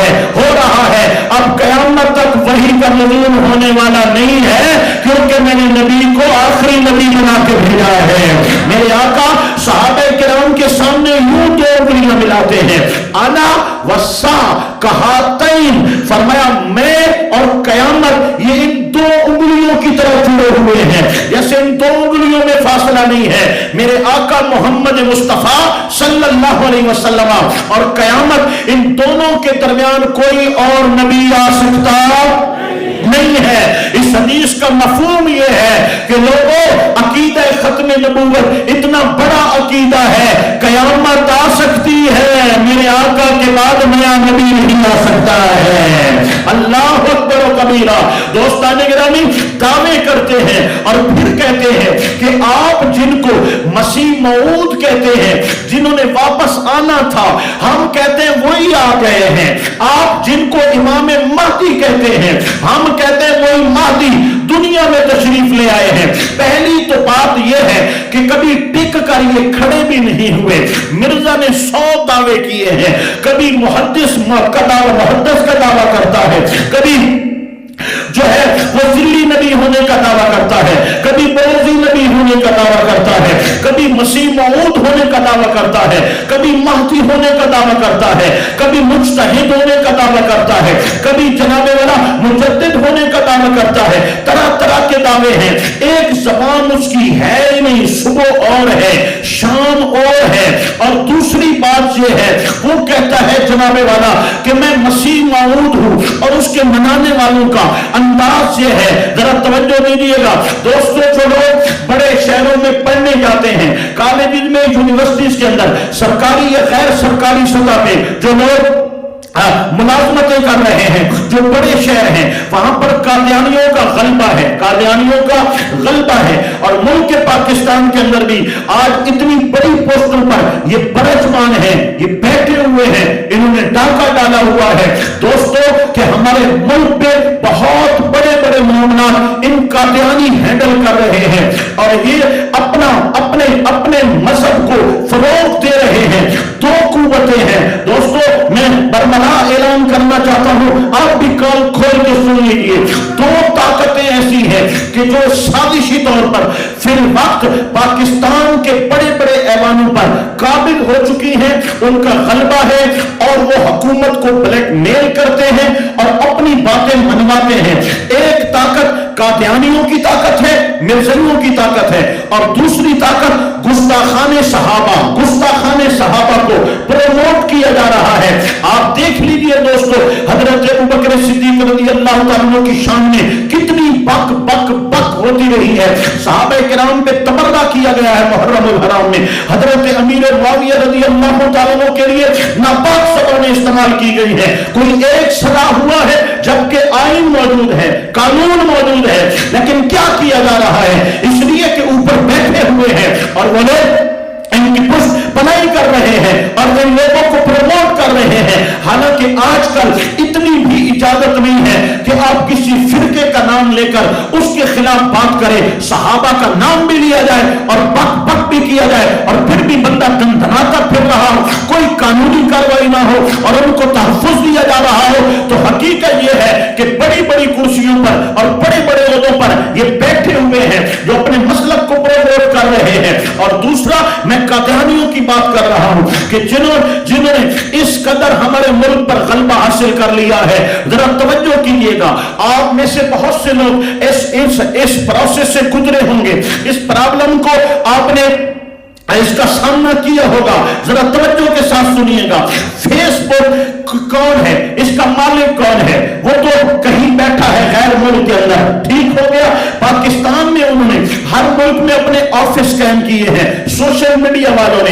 ہے اب قیامت تک وحی کا نزول ہونے والا نہیں ہے، کیونکہ میں نے نبی کو آخری نبی بنا کے بھیجا ہے۔ میرے آقا صحابہ کرام کے سامنے یوں دو انگلیاں ملاتے ہیں، انا وسا کہاتین، فرمایا میں اور قیامت یہ ان دو انگلیوں کی طرح جڑے ہوئے ہیں، جیسے ان دو انگلیوں میں فاصلہ نہیں ہے۔ میرے آقا محمد مصطفیٰ صلی اللہ علیہ وسلم اور قیامت، ان دونوں کے درمیان کوئی اور نبی آ سکتا نہیں ہے۔ اس حدیث کا مفہوم یہ ہے کہ لوگوں عقیدہ ختم نبوت اتنا بڑا عقیدہ ہے، قیامت آ سکتی ہے، میرے آقا کے بعد نیا نبی نہیں آ سکتا ہے۔ اللہ اکبر و کبیرہ۔ دوستان گرامی، دعوے کرتے ہیں اور پھر کہتے ہیں کہ آپ جن کو مسیح موعود کہتے ہیں، جنہوں نے واپس آنا تھا، ہم کہتے ہیں وہی آ گئے ہیں۔ آپ جن کو امام مہدی کہتے ہیں، ہم کہتے ہیں وہی مہدی دنیا میں تشریف لے آئے ہیں۔ پہلی تو بات یہ ہے کہ کبھی ٹک کر یہ کھڑے بھی نہیں ہوئے۔ مرزا نے 100 دعوے کیے ہیں، کبھی محدث کا دعویٰ کرتا ہے، کبھی جو ہے وہ ذلی نبی ہونے کا دعویٰ کرتا ہے، کبھی بروزی نبی ہونے کا دعویٰ کرتا ہے، کبھی مسیح موعود ہونے کا دعویٰ کرتا ہے، کبھی مہدی ہونے کا دعویٰ کرتا ہے، کبھی مجتہد ہونے کا دعویٰ کرتا ہے، کبھی جناب والا مجدد ہونے کا دعویٰ کرتا ہے۔ طرح طرح کے دعوے ہیں، ایک زبان اس کی ہے ہی نہیں، صبح اور ہے شام اور ہے۔ اور دوسری بات یہ ہے وہ کہتا ہے جناب والا کہ میں مسیح موعود ہوں، اور اس کے منانے والوں کا انداز یہ ہے، ذرا توجہ دیجیے گا دوستوں، جو لوگ بڑے شہروں میں پڑھنے جاتے ہیں، کالجز میں، یونیورسٹیز کے اندر، سرکاری یا غیر سرکاری سطح پہ جو لوگ ملازمتیں کر رہے ہیں، جو بڑے شہر ہیں، وہاں پر قادیانیوں کا غلبہ ہے، قادیانیوں کا غلبہ ہے۔ اور ملک پاکستان کے اندر بھی آج اتنی بڑی پوسٹوں پر یہ برجمان ہیں، یہ بیٹھے ہوئے ہیں، انہوں نے ڈاکہ ڈالا ہوا ہے دوستوں کہ ہمارے ملک پہ بہت بڑے بڑے معاملات ان قادیانی ہینڈل کر رہے ہیں، اور یہ اپنے مذہب کو فروغ دے رہے ہیں۔ دو قوتیں ہیں دوستوں، میں برملا اعلان کرنا چاہتا ہوں، آپ بھی کان کھول کے سن لیجیے۔ دو طاقتیں ایسی ہیں کہ کہ جو سازشی طور پر فی الوقت پاکستان کے بڑے بڑے ایوانوں پر قابل ہو چکی ہیں، ان کا غلبہ ہے اور وہ حکومت کو بلیک میل کرتے ہیں اور اپنی باتیں منواتے ہیں۔ ایک طاقت قادیانیوں کی طاقت ہے، مرزائیوں کی طاقت ہے، اور دوسری طاقت گستاخان صحابہ کو پروموٹ کیا جا رہا ہے۔ آپ دیکھ لیجئے دوستو، حضرت ابوبکر صدیق رضی اللہ تعالیٰ عنہ کی شان میں کتنی بک بک بک ہوتی رہی ہے۔ صحابہ کرام پہ تبرہ کیا گیا ہے محرم الحرام میں۔ حضرت امیر معاویہ رضی اللہ تعالیٰ عنہ کے لیے ناپاک زبانیں استعمال کی گئی ہیں۔ کوئی ایک سزا ہوا ہے جبکہ آئین موجود ہے، قانون موجود ہے، لیکن کیا کیا جا رہا ہے؟ اس لیے کہ اوپر بیٹھے ہوئے ہیں اور وہ لوگ ان کی پشت پناہی کر رہے ہیں اور ان لوگوں کو پروموٹ کر رہے ہیں۔ حالانکہ آج کل اتنی بھی اجازت نہیں ہے کہ آپ کسی فرقے کا نام لے کر اس کے خلاف بات کریں، صحابہ کا نام بھی لیا جائے اور بک بک بھی کیا جائے اور پھر بھی بندہ دندناتا پھر رہا ہو، کوئی قانونی کارروائی نہ ہو اور ان کو تحفظ دیا جا رہا ہو، تو حقیقت یہ ہے کہ بڑی بڑی کرسیوں پر اور بڑے بڑے عہدوں پر یہ بیٹھے ہوئے ہیں جو اپنے مسلک کو پروموٹ کر رہے ہیں۔ اور دوسرا، میں قادیانیوں کی بات کر رہا ہوں کہ جنہوں نے اس قدر ہمارے ملک پر غلبہ حاصل کر لیا ہے۔ ذرا توجہ کیجئے گا، آپ میں سے بہت سے لوگ اس پروسیس سے گزرے ہوں گے، اس پرابلم کو آپ نے اس کا سامنا کیا ہوگا۔ ذرا توجہ کے ساتھ سنیے گا۔ فیس بک کون ہے؟ اس کا مالک کون ہے؟ وہ تو کہیں بیٹھا ہے غیر ملک کے اندر، ٹھیک ہو گیا۔ پاکستان میں انہوں نے ہر ملک میں اپنے آفس قائم کیے ہیں سوشل میڈیا والوں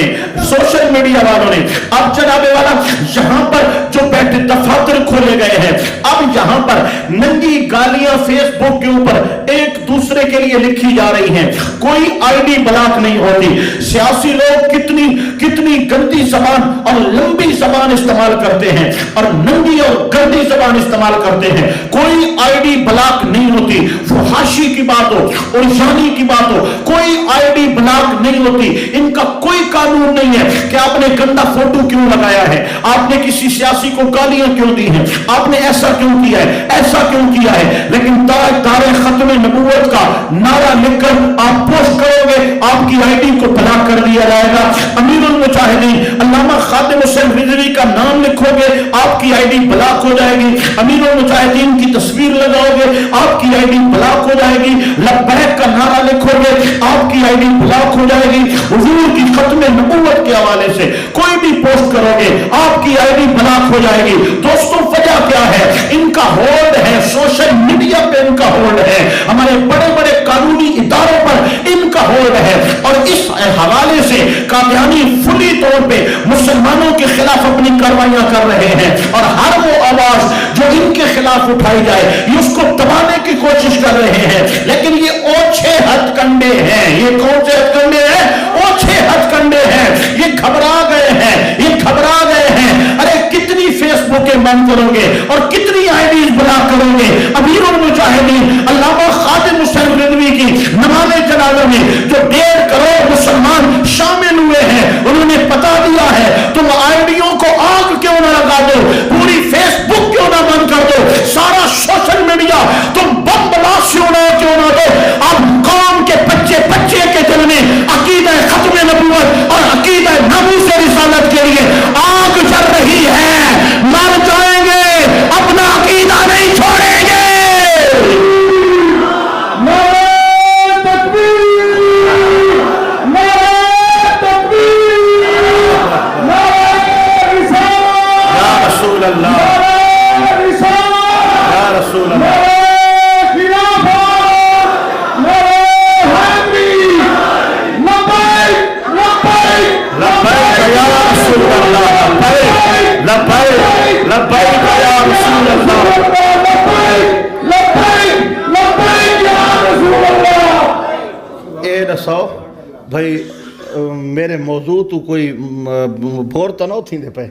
نے۔ اب جناب والا یہاں پر جو بیٹھے دفاتر کھولے گئے ہیں، اب یہاں پر ننگی گالیاں فیس بک کے اوپر ایک دوسرے کے لیے لکھی جا رہی ہیں، کوئی آئی ڈی بلاک نہیں ہوتی۔ سیاسی لوگ کتنی گندی زبان اور لمبی زبان استعمال کرتے ہیں اور ننگی اور گندی زبان استعمال کرتے ہیں، کوئی آئی ڈی بلاک نہیں ہوتی۔ فحاشی کی بات ہو، ارشانی کی بات ہو، کوئی آئی ڈی بلاک نہیں ہوتی۔ ان کا کوئی قانون نہیں ہے کہ آپ نے گندا فوٹو کیوں لگایا ہے، آپ نے کسی سیاسی کو گالیاں کیوں دی ہیں، آپ نے ایسا کیوں کیا ہے، ایسا کیوں کیا ہے۔ لیکن تاجدار ختم نبوت کا نعرہ لکھ کر آپ پوسٹ کرو گے، آپ کی آئی ڈی کو بلاک کر دیا جائے گا۔ امیر المجاہدین علامہ خادم حسین رضوی کا نام لکھو گے، آپ کی آئی ڈی بلاک ہو جائے گی۔ امیر المجاہدین کی تصویر لگاؤ گے، آپ کی آئی ڈی بلاک ہو جائے گی۔ لبیک کا نعرہ لکھو گے، آپ کی آئی ڈی بلاک ہو جائے گی۔ حضور کی ختم نبوت کے حوالے سے کوئی بھی پوسٹ کرو گے، آپ کی آئی ڈی بلاک ہو جائے گی۔ دوستوں وجہ کیا ہے؟ ان کا ہولڈ ہے سوشل میڈیا پہ، ان کا ہولڈ ہے ہمارے بڑے بڑے قانونی اداروں پر، ان کا ہولڈ ہے۔ اور اس حوالے سے قادیانی فلی طور پہ مسلمانوں کے خلاف اپنی کاروائیاں کر رہے ہیں، اور ہر وہ آواز جو ان کے خلاف اٹھائی جائے یہ اس کو دبانے کی کوشش کر رہے ہیں۔ لیکن یہ اوچھے ہتھ کنڈے ہیں، یہ کون سے ہتھ کنڈے ہیں؟ اوچھے ہتھ کنڈے ہیں، یہ گھبرا گئے ہیں، یہ گھبرا گئے ہیں۔ ارے کتنی فیس بکیں بند کرو گے اور کتنی آئی ڈیز بلاک کرو گے؟ امیر المجاہدین علامہ خادم حسین رضوی کی نماز جنازہ میں جو 1.5 کروڑ مسلمان شامل ہوئے ہیں، انہوں نے بتا دیا ہے تم آئی ڈیوں کو آگ کیوں نہ لگا دو، پوری فیس بک کیوں نہ بند کر دو، سارا سوشل میڈیا تم بم بلاسٹ کیوں نہ دو۔ اب قوم کے بچے کے دل میں عقیدہ ختم نبوت اور عقیدہ ناموس رسالت کے لیے آگ جل رہی ہے، مر جائیں گے اپنا عقیدہ نہیں چھوڑیں گے۔ بھائی میرے موضوع تو کوئی بور تو نہ تھی پہ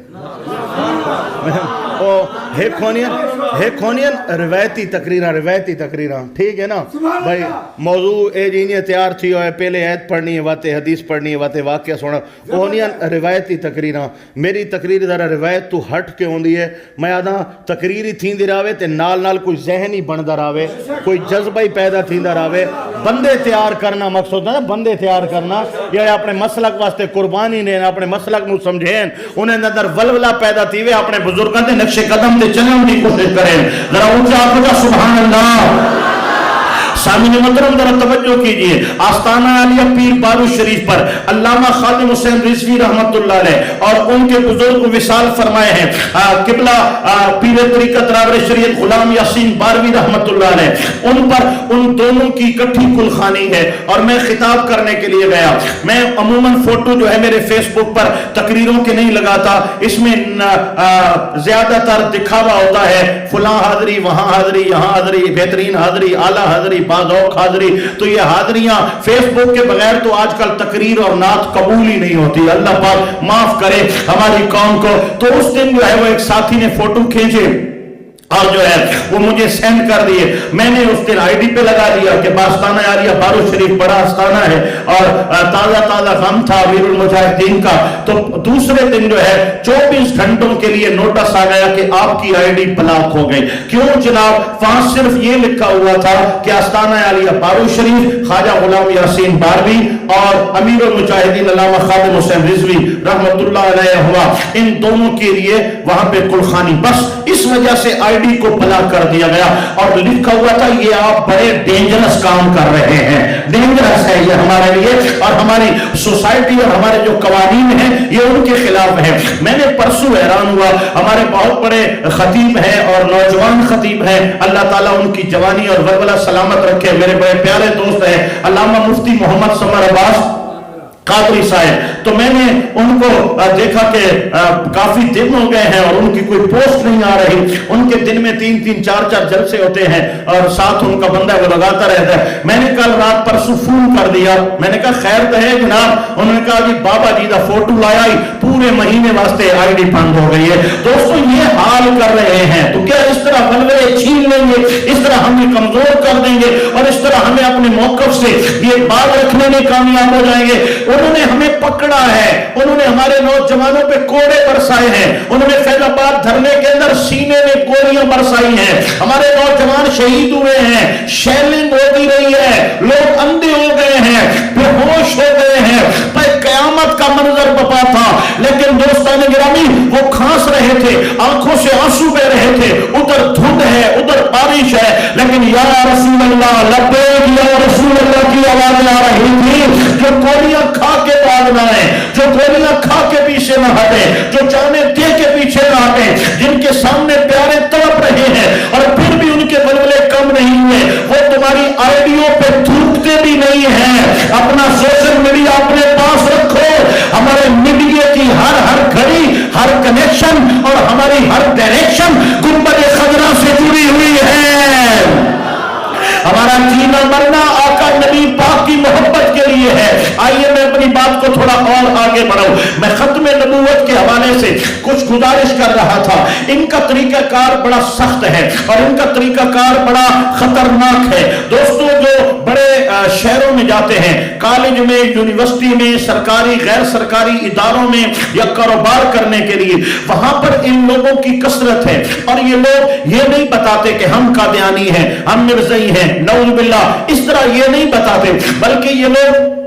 ہیکونین روایتی تقریراں ٹھیک ہے نا بھائی. موضوع اے جی تیار تھی ہوئے پہلے عید پڑھنی ہے واتے حدیث پڑھنی ہے واتے واقعہ سونا اونین روایتی تقریراں. میری تقریر ذرا روایت تو ہٹ کے ہوندی ہے. میں آدھا تقریری تھیندی راوے تے نال کوئی ذہنی بندا راوے, کوئی جذبہ ہی پیدا تھیندا راوے. بندے تیار کرنا مقصود ہے نا, بندے تیار کرنا یا اپنے مسلک واسطے قربانی دین, اپنے مسلک نو سمجھین, انہیں اندر ولولا پیدا تھیوے, اپنے بزرگاں دے نقش قدم تے چلن دی کوشش کریں. ذرا اونچا آخو سبحان اللہ. سامعین محترم ذرا توجہ کیجئے, آستانہ عالیہ پیر بارو شریف پر علامہ خادم حسین رضوی رحمت اللہ علیہ اور ان کے بزرگ وصال فرمائے ہیں. قبلہ پیر طریقت راور شریعت غلام یاسین باروی رحمت اللہ علیہ, ان پر ان دونوں کی کٹھی کلخانی ہے. اور میں خطاب کرنے کے لیے گیا. میں عموماً فوٹو جو ہے میرے فیس بک پر تقریروں کے نہیں لگاتا, اس میں زیادہ تر دکھاوا ہوتا ہے, فلاں حاضری, وہاں حاضری, یہاں حاضری, بہترین حاضری, اعلیٰ حاضری, بعض حاضری. تو یہ حاضریاں فیس بک کے بغیر تو آج کل تقریر اور نعت قبول ہی نہیں ہوتی. اللہ پاک معاف کرے ہماری قوم کو. تو اس دن جو ہے وہ ایک ساتھی نے فوٹو کھینچے اور جو ہے وہ مجھے سینڈ کر دیے. میں نے اس دن آئی ڈی پہ لگا دیا کہ آستانہ عالیہ بارو شریف بڑا آستانہ ہے اور تازہ غم تھا امیر المجاہدین کا. تو دوسرے دن جو ہے 24 گھنٹوں کے لیے نوٹس آ گیا کہ آپ کی آئی ڈی بلاک ہو گئی. کیوں جناب؟ وہاں صرف یہ لکھا ہوا تھا کہ آستانہ عالیہ بارو شریف خواجہ غلام یاسین باروی اور امیر المجاہدین علامہ خادم حسین رضوی رحمت اللہ علیہ ہوا, ان دونوں کے لیے وہاں پہ کلخانی. بس اس وجہ سے آئی ڈی کو بلاک کر دیا گیا اور لکھا ہوا تھا یہ آپ بڑے ڈینجرس کام کر رہے ہیں. ڈینجرس ہے یہ ہمارے لیے اور ہماری سوسائٹی اور ہمارے جو قوانین ہیں یہ ان کے خلاف ہے. میں نے پرسوں حیران ہوا, ہمارے بہت بڑے خطیب ہیں اور نوجوان خطیب ہیں, اللہ تعالیٰ ان کی جوانی اور ولولہ سلامت رکھے, میرے بڑے پیارے دوست ہیں علامہ مفتی محمد سمر عباس قادری صاحب. تو میں نے ان کو دیکھا کہ کافی دن ہو گئے ہیں اور ان کی کوئی پوسٹ نہیں آ رہی. ان کے دن میں 3-3 4-4 جلسے ہوتے ہیں اور ساتھ ان کا بندہ وہ لگاتا رہتا ہے. میں نے کل رات پرسوں فون کر دیا, میں نے کہا خیر تو ہے جناب؟ انہوں نے کہا جی بابا جی دا فوٹو لایا ہی پورے مہینے واسطے آئی ڈی بند ہو گئی ہے. دوستو یہ حال کر رہے ہیں تو کیا اس طرح ولولے چھین لیں گے, اس طرح ہمیں کمزور کر دیں گے اور اس طرح ہمیں اپنے موقف سے یہ بات رکھنے میں کامیاب ہو جائیں گے؟ انہوں نے ہمیں پکڑا ہے, انہوں نے ہمارے نوجوانوں پہ کوڑے برسائے ہیں, انہوں نے فیض آباد دھرنے کے اندر سینے میں گولیاں برسائی ہیں, ہمارے نوجوان شہید ہوئے ہیں, شیلنگ ہوتی رہی ہے, لوگ اندھے ہو گئے ہیں, بے ہوش ہو گئے ہیں. قیامت کا منظر بپا تھا. لیکن دوستان گرامی وہ کھانس رہے تھے, آنکھوں سے آنسو بہ رہے تھے, ادھر دھند ہے ادھر بارش ہے, لیکن یا رسول اللہ لبیک یا رسول اللہ کی آوازیں آ رہی تھی. جو گولیاں کھا کے بھاگنا ہے, جو گولیاں کھا کے پیچھے نہ ہٹے, جو جانے دے کے پیچھے نہ ہٹے, جن کے سامنے پیارے تڑپ رہے ہیں اور پھر بھی ان کے ولولے کم نہیں ہوئے, وہ تمہاری آئیڈیوں پہ تھوکتے بھی نہیں ہیں. اپنا سوشل میڈیا اپنے پاس رکھو. ہمارے میڈیا کی ہر گھڑی, ہر کنیکشن اور ہماری ہر ڈائریکشن گنبد خضرا سے جڑی ہوئی ہے. ہمارا جینا مرنا آقا نبی پاک کی محبت کے لیے ہے. آئیے میں اپنی بات کو تھوڑا اور آگے بڑھاؤں. میں ختم نبوت کے حوالے سے کچھ گزارش کر رہا تھا. ان کا طریقہ کار بڑا سخت ہے اور ان کا طریقہ کار بڑا خطرناک ہے. دوستوں جو بڑے شہروں میں جاتے ہیں, کالج میں, یونیورسٹی میں, سرکاری غیر سرکاری اداروں میں یا کاروبار کرنے کے لیے, وہاں پر ان لوگوں کی کثرت ہے اور یہ لوگ یہ نہیں بتاتے کہ ہم قادیانی ہیں, ہم مرزائی ہیں, نعوذ باللہ, اس طرح یہ نہیں بتاتے, بلکہ یہ لوگ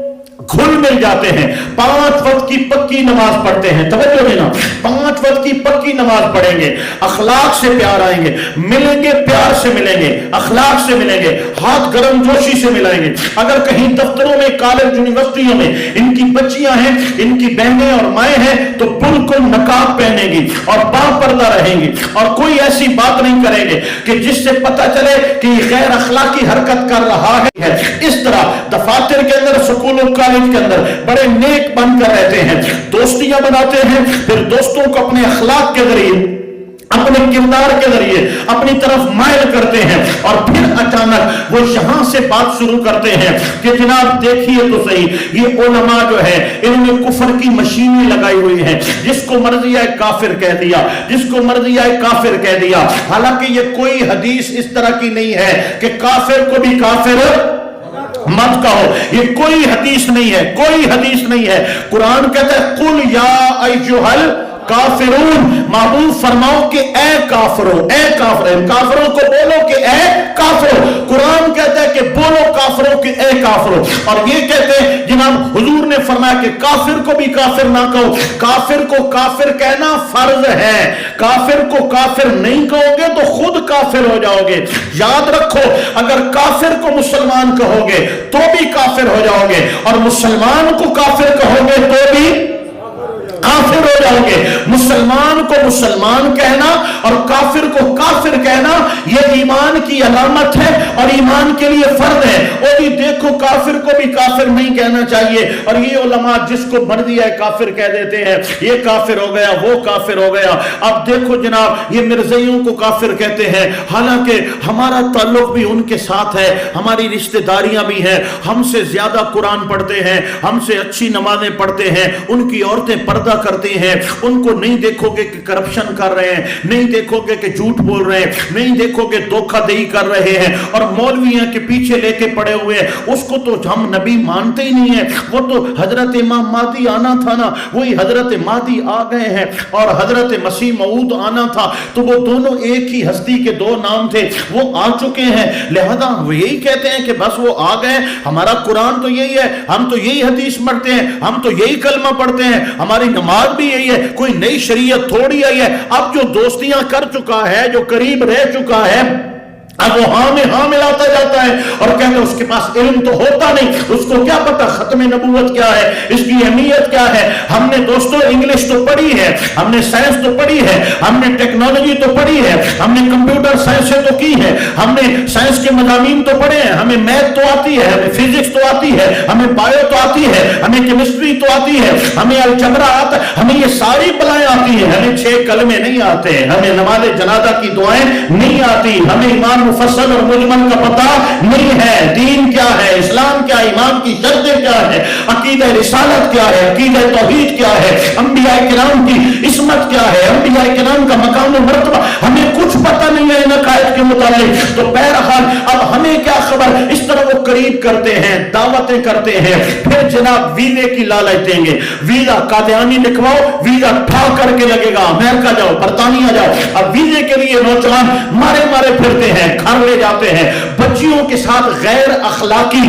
گھل مل جاتے ہیں. 5 وقت کی پکی نماز پڑھتے ہیں. توجہ دینا, 5 وقت کی پکی نماز پڑھیں گے, اخلاق سے پیار آئیں گے, ملیں گے پیار سے ملیں گے, اخلاق سے ملیں گے, ہاتھ گرم جوشی سے ملائیں گے. اگر کہیں دفتروں میں, کالج, یونیورسٹیوں میں ان کی بچیاں ہیں, ان کی بہنیں اور مائیں ہیں تو بالکل نقاب پہنیں گی اور با پردہ رہیں گی اور کوئی ایسی بات نہیں کریں گے کہ جس سے پتہ چلے کہ یہ غیر اخلاقی حرکت کر رہا ہے. اس طرح دفاتر کے اندر, سکولوں, کالج کے اندر بڑے نیک بن کر رہتے ہیں, دوستیاں بناتے ہیں, پھر دوستوں کو اپنے اخلاق کے ذریعے اپنے کردار کے ذریعے اپنی طرف مائل کرتے ہیں، اور پھر اچانک وہ یہاں سے بات شروع کرتے ہیں کہ جناب دیکھیے تو صحیح، یہ علماء جو ہے انہوں نے کفر کی مشینیں لگائی ہوئی ہیں، جس کو مرضی آئے کافر کہہ دیا، جس کو مرضی آئے کافر کہہ دیا۔ حالانکہ یہ کوئی حدیث اس طرح کی نہیں ہے کہ کافر کو بھی کافر مت کہو، یہ کوئی حدیث نہیں ہے، کوئی حدیث نہیں ہے۔ قرآن کہتا ہے قل یا ایھا کافرون، محبوب فرماؤ کہ اے کافروں، اے کافروں، کافروں کو بولو کہ اے کافروں۔ قرآن کہتا ہے کہ بولو کافروں کہ اے کافروں، اور یہ کہتے ہیں جناب حضور نے فرمایا کہ کافر کو بھی کافر نہ کہو، کافر کو کافر کہنا فرض ہے، کافر کو کافر نہیں کہو گے تو خود کافر ہو جاؤ گے۔ یاد رکھو اگر کافر کو مسلمان کہو گے تو بھی کافر ہو جاؤ گے، اور مسلمان کو کافر کہو گے تو بھی کافر ہو جاؤ گے۔ مسلمان کو مسلمان کہنا اور کافر کو کافر کہنا یہ ایمان کی علامت ہے اور ایمان کے لیے فرض ہے۔ اور یہ دیکھو کافر کو بھی کافر نہیں کہنا چاہیے، اور یہ علماء جس کو مرضی ہے کافر کہہ دیتے ہیں، یہ کافر ہو گیا، وہ کافر ہو گیا۔ اب دیکھو جناب یہ مرزائیوں کو کافر کہتے ہیں، حالانکہ ہمارا تعلق بھی ان کے ساتھ ہے، ہماری رشتہ داریاں بھی ہیں، ہم سے زیادہ قرآن پڑھتے ہیں، ہم سے اچھی نمازیں پڑھتے ہیں، ان کی عورتیں پردہ کرتے ہیں، ان کو نہیں دیکھو گے کہ کرپشن کر رہے ہیں، نہیں دیکھو گے کہ جھوٹ بول رہے ہیں، نہیں دیکھو گے دھوکہ دہی کر رہے ہیں، اور مولویاں کے پیچھے لے کے پڑے ہوئے ہیں۔ اس کو تو ہم نبی مانتے ہی نہیں ہیں، وہ تو حضرت امام مہدی آنا تھا نا، وہی حضرت مہدی آ گئے ہیں، اور حضرت مسیح موعود آنا تھا، تو وہ دونوں ایک ہی ہستی کے دو نام تھے، وہ آ چکے ہیں، لہذا وہ یہی کہتے ہیں کہ بس وہ آ گئے، ہمارا قرآن تو یہی ہے، ہم تو یہی حدیث پڑھتے ہیں، ہم تو یہی کلمہ پڑھتے ہیں، ہماری نماز بھی یہی ہے، کوئی نئی شریعت تھوڑی آئی ہے۔ اب جو دوستیاں کر چکا ہے، جو قریب رہ چکا ہے، اب وہ ہاں میں ہاں ملاتا جاتا ہے، اور کہتے ہیں اس کے پاس علم تو ہوتا نہیں، اس کو کیا پتا ختم نبوت کیا ہے، اس کی اہمیت کیا ہے۔ ہم نے دوستوں انگلش تو پڑھی ہے، ہم نے سائنس تو پڑھی ہے، ہم نے ٹیکنالوجی تو پڑھی ہے، ہم نے کمپیوٹر سائنسیں تو کی ہے، ہم نے سائنس کے مضامین تو پڑھے ہیں، ہمیں میتھ تو آتی ہے، ہمیں فزکس تو آتی ہے، ہمیں بایو تو آتی ہے، ہمیں کیمسٹری تو آتی ہے، ہمیں الجبرا آتا ہے، ہمیں یہ ساری بلائیں آتی ہیں، ہمیں 6 کلمے نہیں آتے، ہمیں نماز جنازہ کی دعائیں نہیں آتی، ہمیں ایمان مفصل اور مجمل کا پتہ نہیں ہے، دین کیا ہے، اسلام کیا ہے، ایمان کی شرطیں کیا ہے، عقیدہ رسالت کیا ہے، عقیدہ توحید کیا ہے، انبیاء کرام کی عصمت کیا ہے، انبیاء کرام کا مقام و مرتبہ، ہمیں کچھ پتہ نہیں ہے ان عقائد کے متعلق۔ تو بہرحال اب ہمیں کیا خبر، اس طرح وہ قریب کرتے ہیں، دعوتیں کرتے ہیں، پھر جناب ویزے کی لالچ دیں گے، ویزا قادیانی لکھواؤ، ویزا ٹھا کر کے لگے گا، امریکہ جاؤ، برطانیہ جاؤ۔ اب ویزے کے لیے نوجوان مارے مارے پھرتے ہیں، گھر لے جاتے ہیں، بچیوں کے ساتھ غیر اخلاقی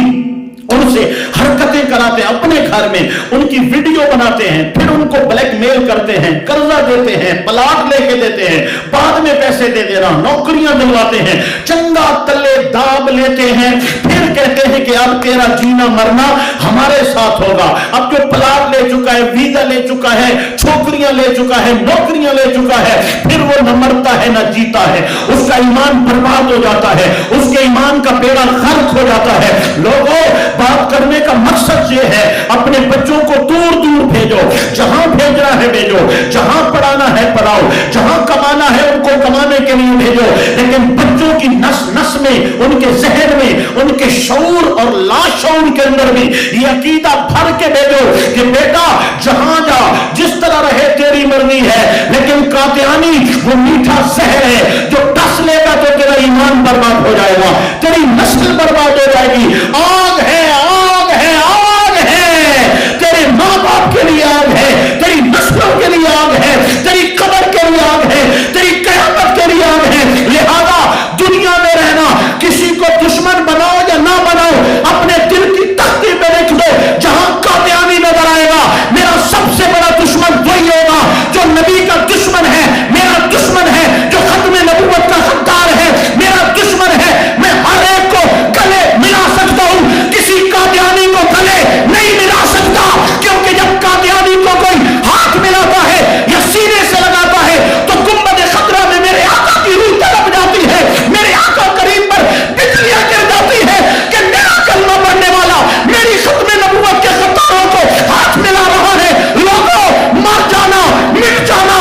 ان سے حرکتیں کراتے ہیں، اپنے گھر میں ان کی ویڈیو بناتے ہیں، پھر ان کو بلیک میل کرتے ہیں، قرضہ دیتے ہیں، پلاٹ لے کے دیتے ہیں، بعد میں پیسے دے دینا، نوکریاں دلواتے ہیں، چنگا تلے داب لیتے ہیں، پھر کہتے ہیں کہ اب تیرا جینا مرنا ہمارے ساتھ ہوگا۔ اب جو پلاٹ لے چکا ہے، ویزا لے چکا ہے، چھوکریاں لے چکا ہے، نوکریاں لے چکا ہے، پھر وہ نہ مرتا ہے نہ جیتا ہے، اس کا ایمان برباد ہو جاتا ہے، اس کے ایمان کا بیڑا غرق ہو جاتا ہے۔ لوگوں بات کرنے کا مقصد یہ ہے اپنے بچوں کو دور دور بھیجو، جہاں بھیجنا ہے بھیجو، جہاں پڑھانا ہے پڑھاؤ، جہاں کمانا ہے ان کو کمانے کے لیے بھیجو، لیکن بچوں کی نس نس میں، ان کے ذہن میں، ان کے شعور اور لاشعور کے اندر بھی یہ عقیدہ بھر کے بھیجو کہ بیٹا جہاں جا، جس طرح رہے تیری مرضی ہے، لیکن قادیانی وہ میٹھا زہر ہے جو ٹس لے گا تو تیرا ایمان برباد ہو جائے گا، تیری نسل برباد ہو جائے گی۔ آگ ہے، آگ ہے، آگ ہے، تیرے ماں باپ کے لیے آگ ہے، تیری نسلوں کے لیے آگ ہے، تیری قبر کے لیے آگ ہے، تیری قیامت کے لیے آگ ہے۔ لہذا دنیا میں رہنا، کسی کو دشمن بناؤ یا نہ بناؤ، اپنے دل کی تختی پہ لکھ دو، جہاں قادیانی نظر آئے گا میرا سب سے بڑا دشمن وہی ہوگا جو نبی کا دشمن ہے، میرا دشمن ہے جو ختم نبوت کا غدار ہے، میرا دشمن ہے، میں ہر ایک کو گلے ملا سکتا ہوں، کسی قادیانی کو گلے نہیں ملا سکتا، کیونکہ جب قادیانی کو کوئی ہاتھ ملاتا ہے یا سینے سے لگاتا ہے تو گنبد خضرا میں میرے آقا کی روح تڑپ جاتی ہے، میرے آقا کریم پر بجلیاں گر جاتی ہے کہ میرا کلمہ پڑھنے والا میری ختم نبوت کے غداروں کو ہاتھ ملا رہا ہے۔ لوگوں مر جانا، مٹ جانا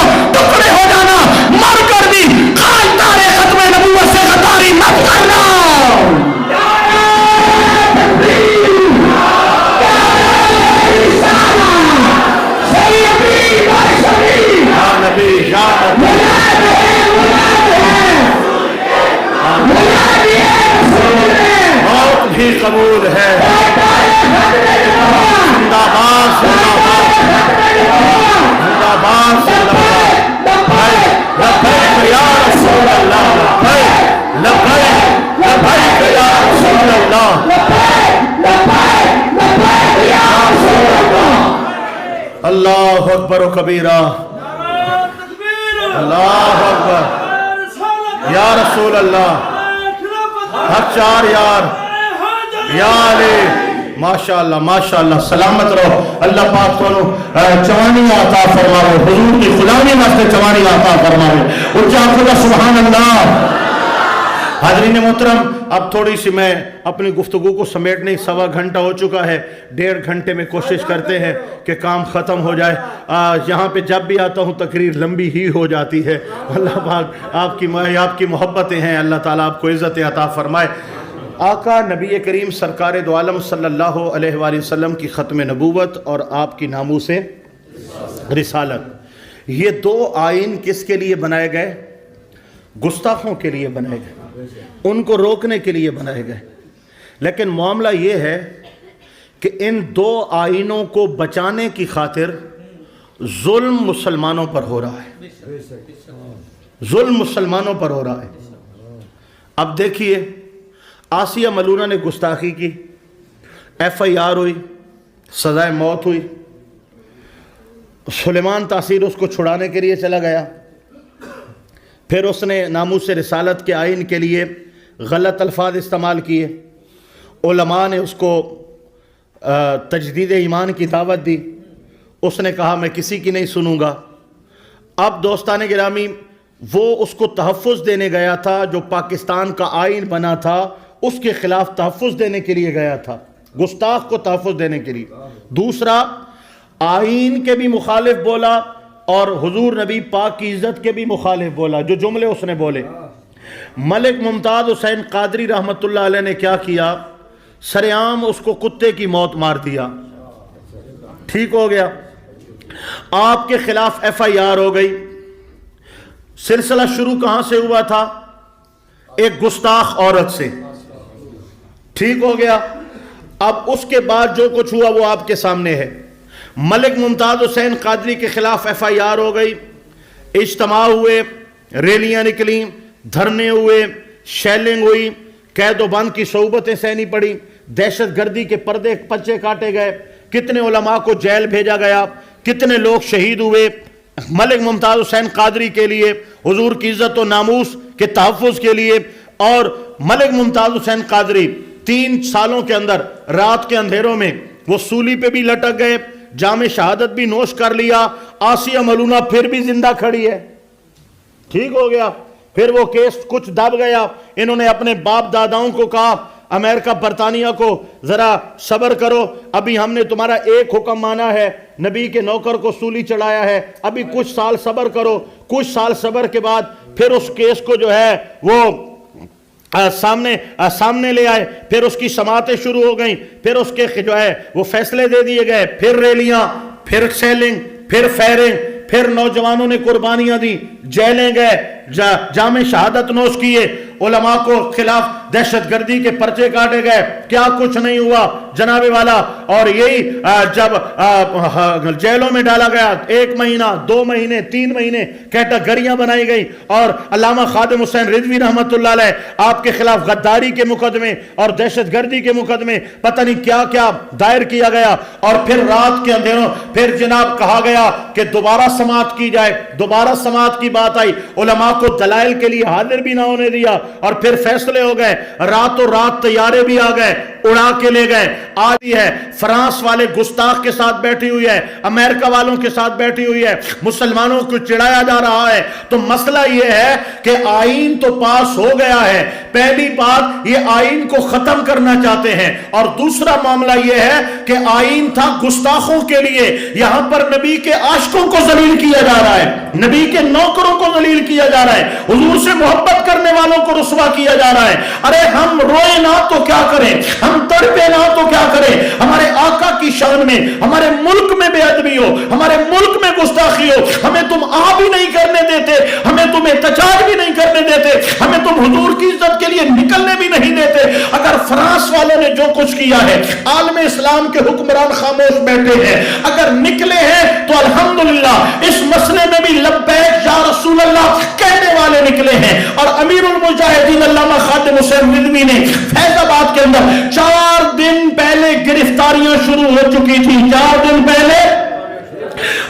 اکبر و کبیرہ، اللہ اکبر، یا رسول اللہ، حق چار یار، یا علی، ماشاءاللہ ماشاءاللہ، سلامت رہو، اللہ پاک تھانوں جوانی عطا فرماوے، حضور کی غلامی واسطے جوانی عطا فرماوے، اونچا آکھو سبحان اللہ۔ حاضرین محترم، اب تھوڑی سی میں اپنی گفتگو کو سمیٹنے، 1.25 گھنٹہ ہو چکا ہے، 1.5 گھنٹے میں کوشش کرتے ہیں کہ کام ختم ہو جائے۔ یہاں پہ جب بھی آتا ہوں تقریر لمبی ہی ہو جاتی ہے۔ اللہ پاک آپ کی محبتیں ہیں، اللہ تعالیٰ آپ کو عزت عطا فرمائے۔ آقا نبی کریم سرکار دو عالم صلی اللہ علیہ وآلہ وسلم کی ختم نبوت اور آپ کی ناموس رسالت، یہ 2 آئین کس کے لیے بنائے گئے؟ گستاخوں کے لیے بنائے گئے، ان کو روکنے کے لیے بنائے گئے۔ لیکن معاملہ یہ ہے کہ ان 2 آئینوں کو بچانے کی خاطر ظلم مسلمانوں پر ہو رہا ہے، ظلم مسلمانوں پر ہو رہا ہے۔ اب دیکھیے، آسیہ ملونہ نے گستاخی کی، FIR ہوئی، سزائے موت ہوئی، سلیمان تاثیر اس کو چھڑانے کے لیے چلا گیا، پھر اس نے ناموس رسالت کے آئین کے لیے غلط الفاظ استعمال کیے، علماء نے اس کو تجدید ایمان کی دعوت دی، اس نے کہا میں کسی کی نہیں سنوں گا۔ اب دوستان گرامی، وہ اس کو تحفظ دینے گیا تھا، جو پاکستان کا آئین بنا تھا اس کے خلاف تحفظ دینے کے لیے گیا تھا، گستاخ کو تحفظ دینے کے لیے۔ دوسرا، آئین کے بھی مخالف بولا اور حضور نبی پاک کی عزت کے بھی مخالف بولا، جو جملے اس نے بولے۔ ملک ممتاز حسین قادری رحمت اللہ علیہ نے کیا کیا؟ سر عام اس کو کتے کی موت مار دیا، ٹھیک ہو گیا۔ آپ کے خلاف FIR ہو گئی۔ سلسلہ شروع کہاں سے ہوا تھا؟ ایک گستاخ عورت سے، ٹھیک ہو گیا۔ اب اس کے بعد جو کچھ ہوا وہ آپ کے سامنے ہے۔ ملک ممتاز حسین قادری کے خلاف FIR ہو گئی، اجتماع ہوئے، ریلیاں نکلیں، دھرنے ہوئے، شیلنگ ہوئی، قید و بند کی صعوبتیں سہنی پڑی، دہشت گردی کے پردے پچے کاٹے گئے، کتنے علماء کو جیل بھیجا گیا، کتنے لوگ شہید ہوئے ملک ممتاز حسین قادری کے لیے، حضور کی عزت و ناموس کے تحفظ کے لیے۔ اور ملک ممتاز حسین قادری 3 سالوں کے اندر رات کے اندھیروں میں وہ سولی پہ بھی لٹک گئے، جام شہادت بھی نوش کر لیا، آسیہ ملونہ پھر بھی زندہ کھڑی ہے، ٹھیک ہو گیا۔ پھر وہ کیس کچھ دب گیا، انہوں نے اپنے باپ داداؤں کو کہا، امریکہ برطانیہ کو، ذرا صبر کرو، ابھی ہم نے تمہارا ایک حکم مانا ہے، نبی کے نوکر کو سولی چڑھایا ہے، ابھی کچھ سال صبر کرو۔ کچھ سال صبر کے بعد پھر اس کیس کو جو ہے وہ سامنے لے آئے، پھر اس کی سماعتیں شروع ہو گئیں، پھر اس کے جو ہے وہ فیصلے دے دیے گئے، پھر ریلیاں، پھر سیلنگ، پھر فیرنگ، پھر نوجوانوں نے قربانیاں دی، جیلیں گئے، جام شہادت نوش کیے، علماء کو خلاف دہشت گردی کے پرچے کاٹے گئے، کیا کچھ نہیں ہوا جناب والا۔ اور یہی جب جیلوں میں ڈالا گیا، 1 مہینہ 2 مہینے 3 مہینے کیٹاگریاں بنائی گئی، اور علامہ خادم حسین رضوی رحمت اللہ علیہ آپ کے خلاف غداری کے مقدمے اور دہشت گردی کے مقدمے پتہ نہیں کیا کیا دائر کیا گیا۔ اور پھر رات کے اندھیروں پھر جناب کہا گیا کہ دوبارہ سماعت کی جائے، دوبارہ سماعت کی بات آئی، علماء کو دلائل کے لیے حاضر بھی نہ ہونے دیا، اور پھر فیصلے ہو گئے، راتوں رات طیارے بھی آ گئے، اڑا کے لے گئے۔ آج یہ ہے فرانس والے گستاخ کے ساتھ بیٹھی ہوئی ہے، امریکہ والوں کے ساتھ بیٹھی ہوئی ہے، مسلمانوں کو چڑھایا جا رہا ہے۔ تو مسئلہ یہ ہے کہ آئین تو پاس ہو گیا ہے، پہلی بات یہ آئین کو ختم کرنا چاہتے ہیں، اور دوسرا معاملہ یہ ہے کہ آئین تھا گستاخوں کے لیے، یہاں پر نبی کے عاشقوں کو ذلیل کیا جا رہا ہے، نبی کے نوکروں کو ذلیل کیا جا رہا ہے، حضور سے محبت کرنے والوں کو رسوا کیا جا رہا ہے۔ ارے ہم روئے نہ تو کیا کریں، ہم تڑپے نہ تو کیا کریں، ہمارے آقا کی شان میں، ہمارے ملک میں بے ادبی ہو، ہمارے ملک میں گستاخی ہو، ہمیں تم آ بھی نہیں کرنے دیتے، ہمیں تم احتجاج بھی نہیں کرنے دیتے، ہمیں تم حضور کی عزت کے لیے نکلنے بھی نہیں دیتے۔ اگر فرانس والوں نے جو کچھ کیا ہے، عالم اسلام کے حکمران خاموش بیٹھے ہیں، اگر نکلے ہیں تو الحمدللہ اس مسئلے میں بھی لبیک یا رسول اللہ کہنے والے نکلے ہیں۔ اور امیر المجاہدین علامہ خادم حسین رضوی نے فیض آباد کے اندر 4 دن پہلے گرفتاریاں شروع ہو چکی تھی، 4 دن پہلے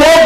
2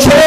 6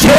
6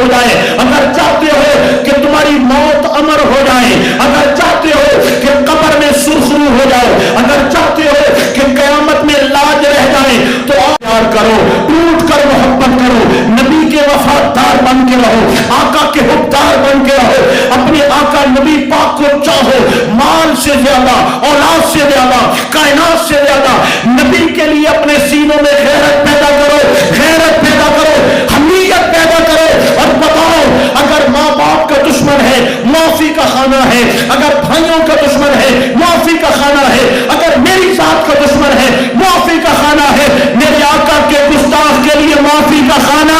ہو جائے، اگر چاہتے ہو کہ تمہاری موت امر ہو جائے، اگر چاہتے ہو کہ قبر میں سرخرو ہو جاؤ، اگر چاہتے ہو کہ قیامت میں لاج رہ جائے، تو پیار کرو، ٹوٹ کر محبت کرو، نبی کے وفادار بن کے رہو، آقا کے حبدار بن کے رہو، اپنے آقا نبی پاک کو چاہو، مال سے زیادہ، اولاد سے زیادہ، کائنات سے زیادہ نبی کے لیے اپنے سینوں میں غیرت پیدا کرو، غیرت پیدا کرو، حمیت پیدا کرو، اور بتاؤ اگر ماں باپ کا دشمن ہے معافی کا خانہ ہے، اگر بھائیوں کا دشمن ہے معافی کا خانہ ہے، اگر میری ذات کا دشمن ہے معافی کا خانہ ہے، میرے آقا کے گستاخ کے لیے معافی کا خانہ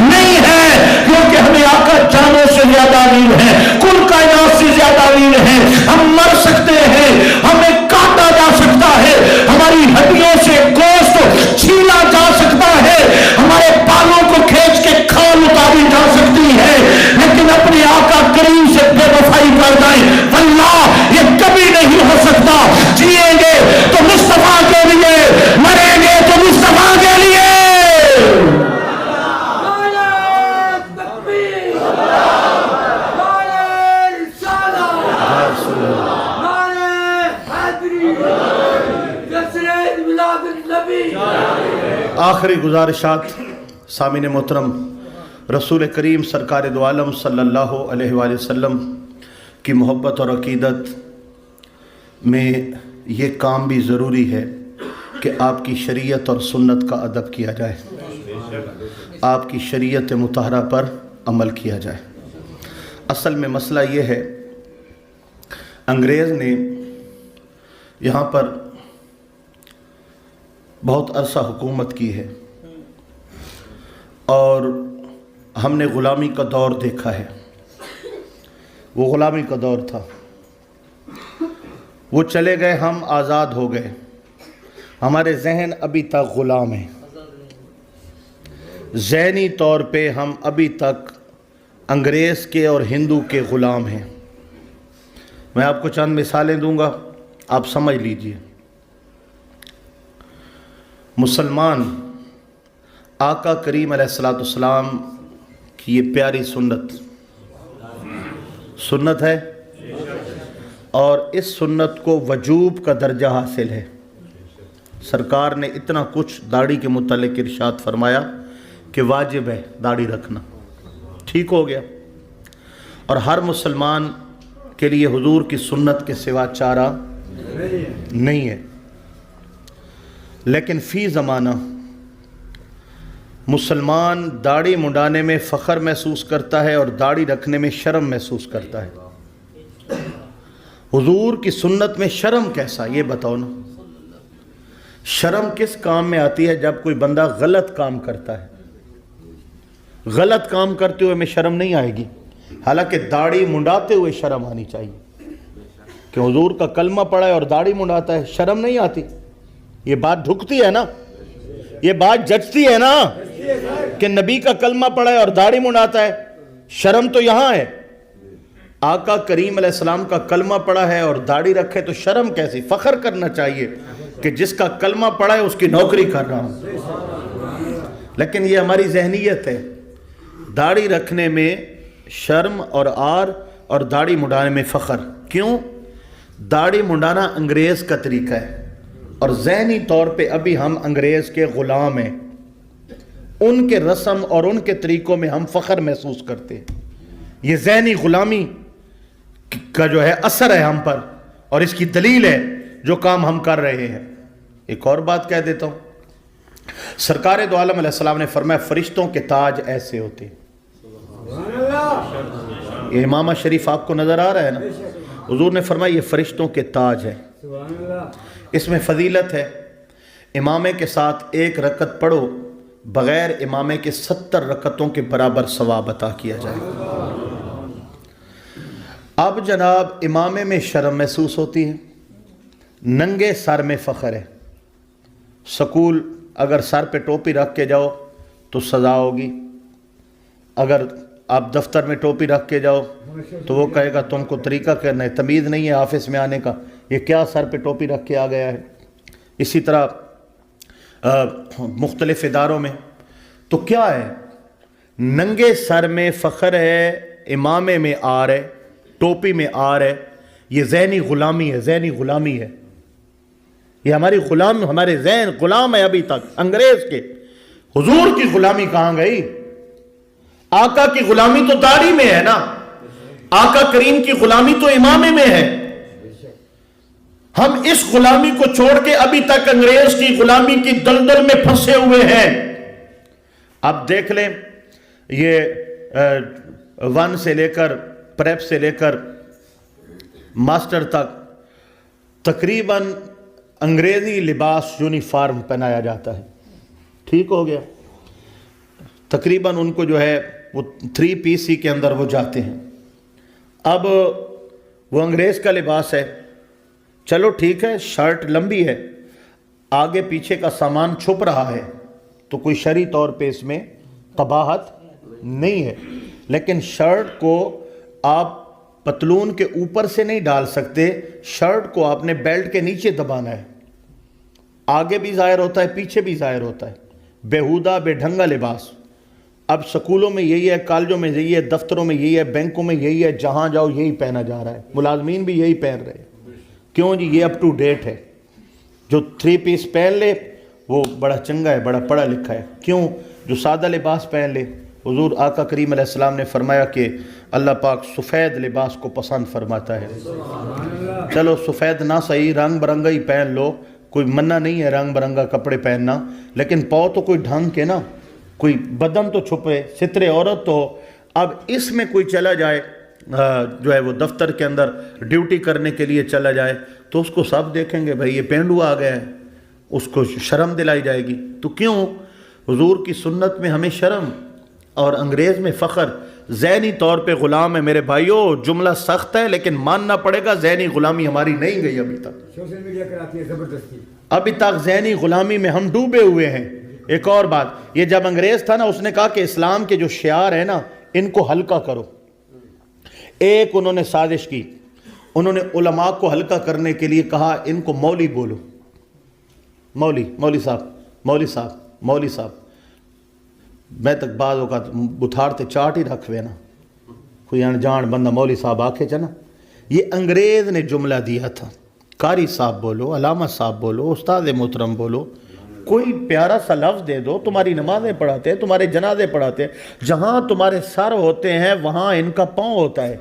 نہیں ہے، کیونکہ ہمیں آقا جانوں سے زیادہ عظیم ہے، کل کائنات سے زیادہ عظیم ہے، ہم مر سکتے ہیں، ہمیں کاٹا جا سکتا ہے، ہماری ہڈیوں سے گوشت چھیلا جا سکتا ہے، ہمارے بالوں کو کھینچ کے کھال اتاری جا سکتی ہے، لیکن اپنے آقا کریم سے بے وفائی کر جائیں، واللہ یہ کبھی نہیں ہو سکتا۔ جیئیں گے تو مصطفیٰ کے لیے، مریں گے تو مصطفیٰ کے لیے۔ آخری گزارشات سامعین محترم، رسول کریم سرکار دو عالم صلی اللہ علیہ وآلہ وسلم کی محبت اور عقیدت میں یہ کام بھی ضروری ہے کہ آپ کی شریعت اور سنت کا ادب کیا جائے، آپ کی شریعت مطہرہ پر عمل کیا جائے۔ اصل میں مسئلہ یہ ہے، انگریز نے یہاں پر بہت عرصہ حکومت کی ہے، اور ہم نے غلامی کا دور دیکھا ہے۔ وہ غلامی کا دور تھا، وہ چلے گئے، ہم آزاد ہو گئے، ہمارے ذہن ابھی تک غلام ہیں، ذہنی طور پہ ہم ابھی تک انگریز کے اور ہندو کے غلام ہیں۔ میں آپ کو چند مثالیں دوں گا، آپ سمجھ لیجئے۔ مسلمان آقا کریم علیہ السلام کی یہ پیاری سنت ہے، اور اس سنت کو وجوب کا درجہ حاصل ہے۔ سرکار نے اتنا کچھ داڑھی کے متعلق ارشاد فرمایا کہ واجب ہے داڑھی رکھنا، ٹھیک ہو گیا، اور ہر مسلمان کے لیے حضور کی سنت کے سوا چارہ نہیں ہے۔ لیکن فی زمانہ مسلمان داڑھی منڈانے میں فخر محسوس کرتا ہے اور داڑھی رکھنے میں شرم محسوس کرتا ہے۔ حضور کی سنت میں شرم کیسا، یہ بتاؤ نا۔ شرم کس کام میں آتی ہے؟ جب کوئی بندہ غلط کام کرتا ہے، غلط کام کرتے ہوئے میں شرم نہیں آئے گی، حالانکہ داڑھی منڈاتے ہوئے شرم آنی چاہیے، کہ حضور کا کلمہ پڑھا ہے اور داڑھی منڈاتا ہے، شرم نہیں آتی؟ یہ بات ڈھکتی ہے نا، یہ بات جچتی ہے نا، کہ نبی کا کلمہ پڑھا ہے اور داڑھی منڈاتا ہے، شرم تو یہاں ہے۔ آقا کریم علیہ السلام کا کلمہ پڑھا ہے اور داڑھی رکھے تو شرم کیسی؟ فخر کرنا چاہیے کہ جس کا کلمہ پڑھا ہے اس کی نوکری کر رہا ہوں۔ لیکن یہ ہماری ذہنیت ہے، داڑھی رکھنے میں شرم اور آر، اور داڑھی منڈانے میں فخر۔ کیوں؟ داڑھی منڈانا انگریز کا طریقہ ہے، اور ذہنی طور پہ ابھی ہم انگریز کے غلام ہیں، ان کے رسم اور ان کے طریقوں میں ہم فخر محسوس کرتے ہیں۔ یہ ذہنی غلامی کا جو ہے اثر ہے ہم پر، اور اس کی دلیل ہے جو کام ہم کر رہے ہیں۔ ایک اور بات کہہ دیتا ہوں، سرکار دو عالم علیہ السلام نے فرمایا فرشتوں کے تاج ایسے ہوتے ہیں۔ یہ امامہ شریف آپ کو نظر آ رہا ہے نا، حضور نے فرمایا یہ فرشتوں کے تاج ہے۔ اس میں فضیلت ہے، امامے کے ساتھ ایک رکعت پڑھو، بغیر امامے کے 70 رکعتوں کے برابر ثواب عطا کیا جائے۔ اب جناب امامے میں شرم محسوس ہوتی ہے، ننگے سر میں فخر ہے۔ سکول اگر سر پہ ٹوپی رکھ کے جاؤ تو سزا ہوگی، اگر آپ دفتر میں ٹوپی رکھ کے جاؤ تو وہ کہے گا تم کو طریقہ کرنا ہے، تمیز نہیں ہے آفس میں آنے کا، یہ کیا سر پہ ٹوپی رکھ کے آ گیا ہے۔ اسی طرح مختلف اداروں میں تو کیا ہے، ننگے سر میں فخر ہے، امامے میں آر ہے، ٹوپی میں آر ہے، یہ ذہنی غلامی ہے، ذہنی غلامی ہے، یہ ہمارے ذہن غلام ہے ابھی تک انگریز کے۔ حضور کی غلامی کہاں گئی؟ آقا کی غلامی تو داڑھی میں ہے نا، آقا کریم کی غلامی تو امامے میں ہے۔ ہم اس غلامی کو چھوڑ کے ابھی تک انگریز کی غلامی کی دلدل میں پھنسے ہوئے ہیں۔ اب دیکھ لیں، یہ ون سے لے کر پریپ سے لے کر ماسٹر تک تقریباً انگریزی لباس یونیفارم پہنایا جاتا ہے، ٹھیک ہو گیا؟ تقریباً ان کو جو ہے وہ 3 PC کے اندر وہ جاتے ہیں۔ اب وہ انگریز کا لباس ہے، چلو ٹھیک ہے، شرٹ لمبی ہے، آگے پیچھے کا سامان چھپ رہا ہے، تو کوئی شرعی طور پہ اس میں قباحت نہیں ہے، لیکن شرٹ کو آپ پتلون کے اوپر سے نہیں ڈال سکتے، شرٹ کو آپ نے بیلٹ کے نیچے دبانا ہے، آگے بھی ظاہر ہوتا ہے پیچھے بھی ظاہر ہوتا ہے، بیہودہ بے ڈھنگا لباس۔ اب سکولوں میں یہی ہے، کالجوں میں یہی ہے، دفتروں میں یہی ہے، بینکوں میں یہی ہے، جہاں جاؤ یہی پہنا جا رہا ہے، ملازمین بھی یہی پہن رہے ہیں۔ کیوں جی؟ یہ اپ ٹو ڈیٹ ہے، جو 3 پیس پہن لے وہ بڑا چنگا ہے، بڑا پڑھا لکھا ہے۔ کیوں؟ جو سادہ لباس پہن لے، حضور آقا کریم علیہ السلام نے فرمایا کہ اللہ پاک سفید لباس کو پسند فرماتا ہے۔ چلو سفید نہ صحیح، رنگ برنگا ہی پہن لو، کوئی منع نہیں ہے رنگ برنگا کپڑے پہننا، لیکن پاؤ تو کوئی ڈھنگ کے نا، کوئی بدن تو چھپے، سترے عورت تو ہو۔ اب اس میں کوئی چلا جائے جو ہے وہ دفتر کے اندر ڈیوٹی کرنے کے لیے چلا جائے تو اس کو سب دیکھیں گے بھائی یہ پینڈو آ گیا ہے، اس کو شرم دلائی جائے گی۔ تو کیوں؟ حضور کی سنت میں ہمیں شرم اور انگریز میں فخر۔ ذہنی طور پہ غلام ہے میرے بھائیوں، جملہ سخت ہے لیکن ماننا پڑے گا، ذہنی غلامی ہماری نہیں گئی ابھی تک، سوشل میڈیا کراتی ہے زبردستی، ابھی تک ذہنی غلامی میں ہم ڈوبے ہوئے ہیں۔ ایک اور بات، یہ جب انگریز تھا نا، اس نے کہا کہ اسلام کے جو شعار ہیں نا ان کو ہلکا کرو۔ ایک انہوں نے سازش کی، انہوں نے علماء کو ہلکا کرنے کے لیے کہا ان کو مولی بولو، مولوی صاحب۔ میں تک بعض اوقات بتھارتے چاٹ ہی رکھوے نا، کوئی انجان بندہ مولوی صاحب آکھے چنا۔ یہ انگریز نے جملہ دیا تھا، قاری صاحب بولو، علامہ صاحب بولو، استاد محترم بولو، کوئی پیارا سا لفظ دے دو، تمہاری نمازیں پڑھاتے ہیں، تمہارے جنازے پڑھاتے ہیں، جہاں تمہارے سر ہوتے ہیں وہاں ان کا پاؤں ہوتا ہے۔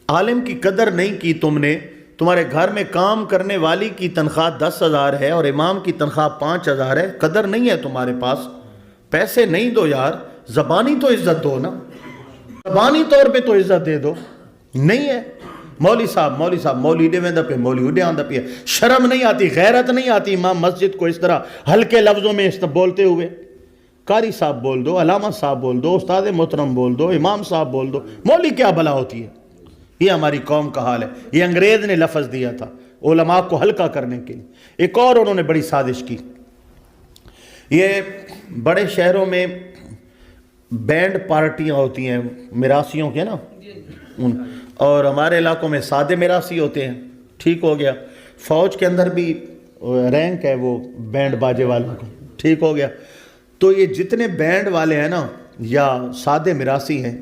عالم کی قدر نہیں کی تم نے، تمہارے گھر میں کام کرنے والی کی تنخواہ 10,000 ہے اور امام کی تنخواہ 5,000 ہے، قدر نہیں ہے تمہارے پاس، پیسے نہیں دو یار، زبانی تو عزت دو نا، زبانی طور پہ تو عزت دے دو، نہیں ہے۔ مولوی صاحب مولوی دے ویندہ پہ، مولوی اڈے آندہ پہ، شرم نہیں آتی، غیرت نہیں آتی امام مسجد کو اس طرح ہلکے لفظوں میں بولتے ہوئے۔ قاری صاحب بول دو، علامہ صاحب بول دو، استاد محترم بول دو، امام صاحب بول دو، مولوی کیا بلا ہوتی ہے؟ یہ ہماری قوم کا حال ہے۔ یہ انگریز نے لفظ دیا تھا علماء کو ہلکا کرنے کے لیے۔ ایک اور انہوں نے بڑی سازش کی، یہ بڑے شہروں میں بینڈ پارٹیاں ہوتی ہیں میراثیوں کے نا، اور ہمارے علاقوں میں سادے میراثی ہوتے ہیں، ٹھیک ہو گیا۔ فوج کے اندر بھی رینک ہے وہ بینڈ باجے والوں کو، ٹھیک ہو گیا۔ تو یہ جتنے بینڈ والے ہیں نا یا سادے میراثی ہیں،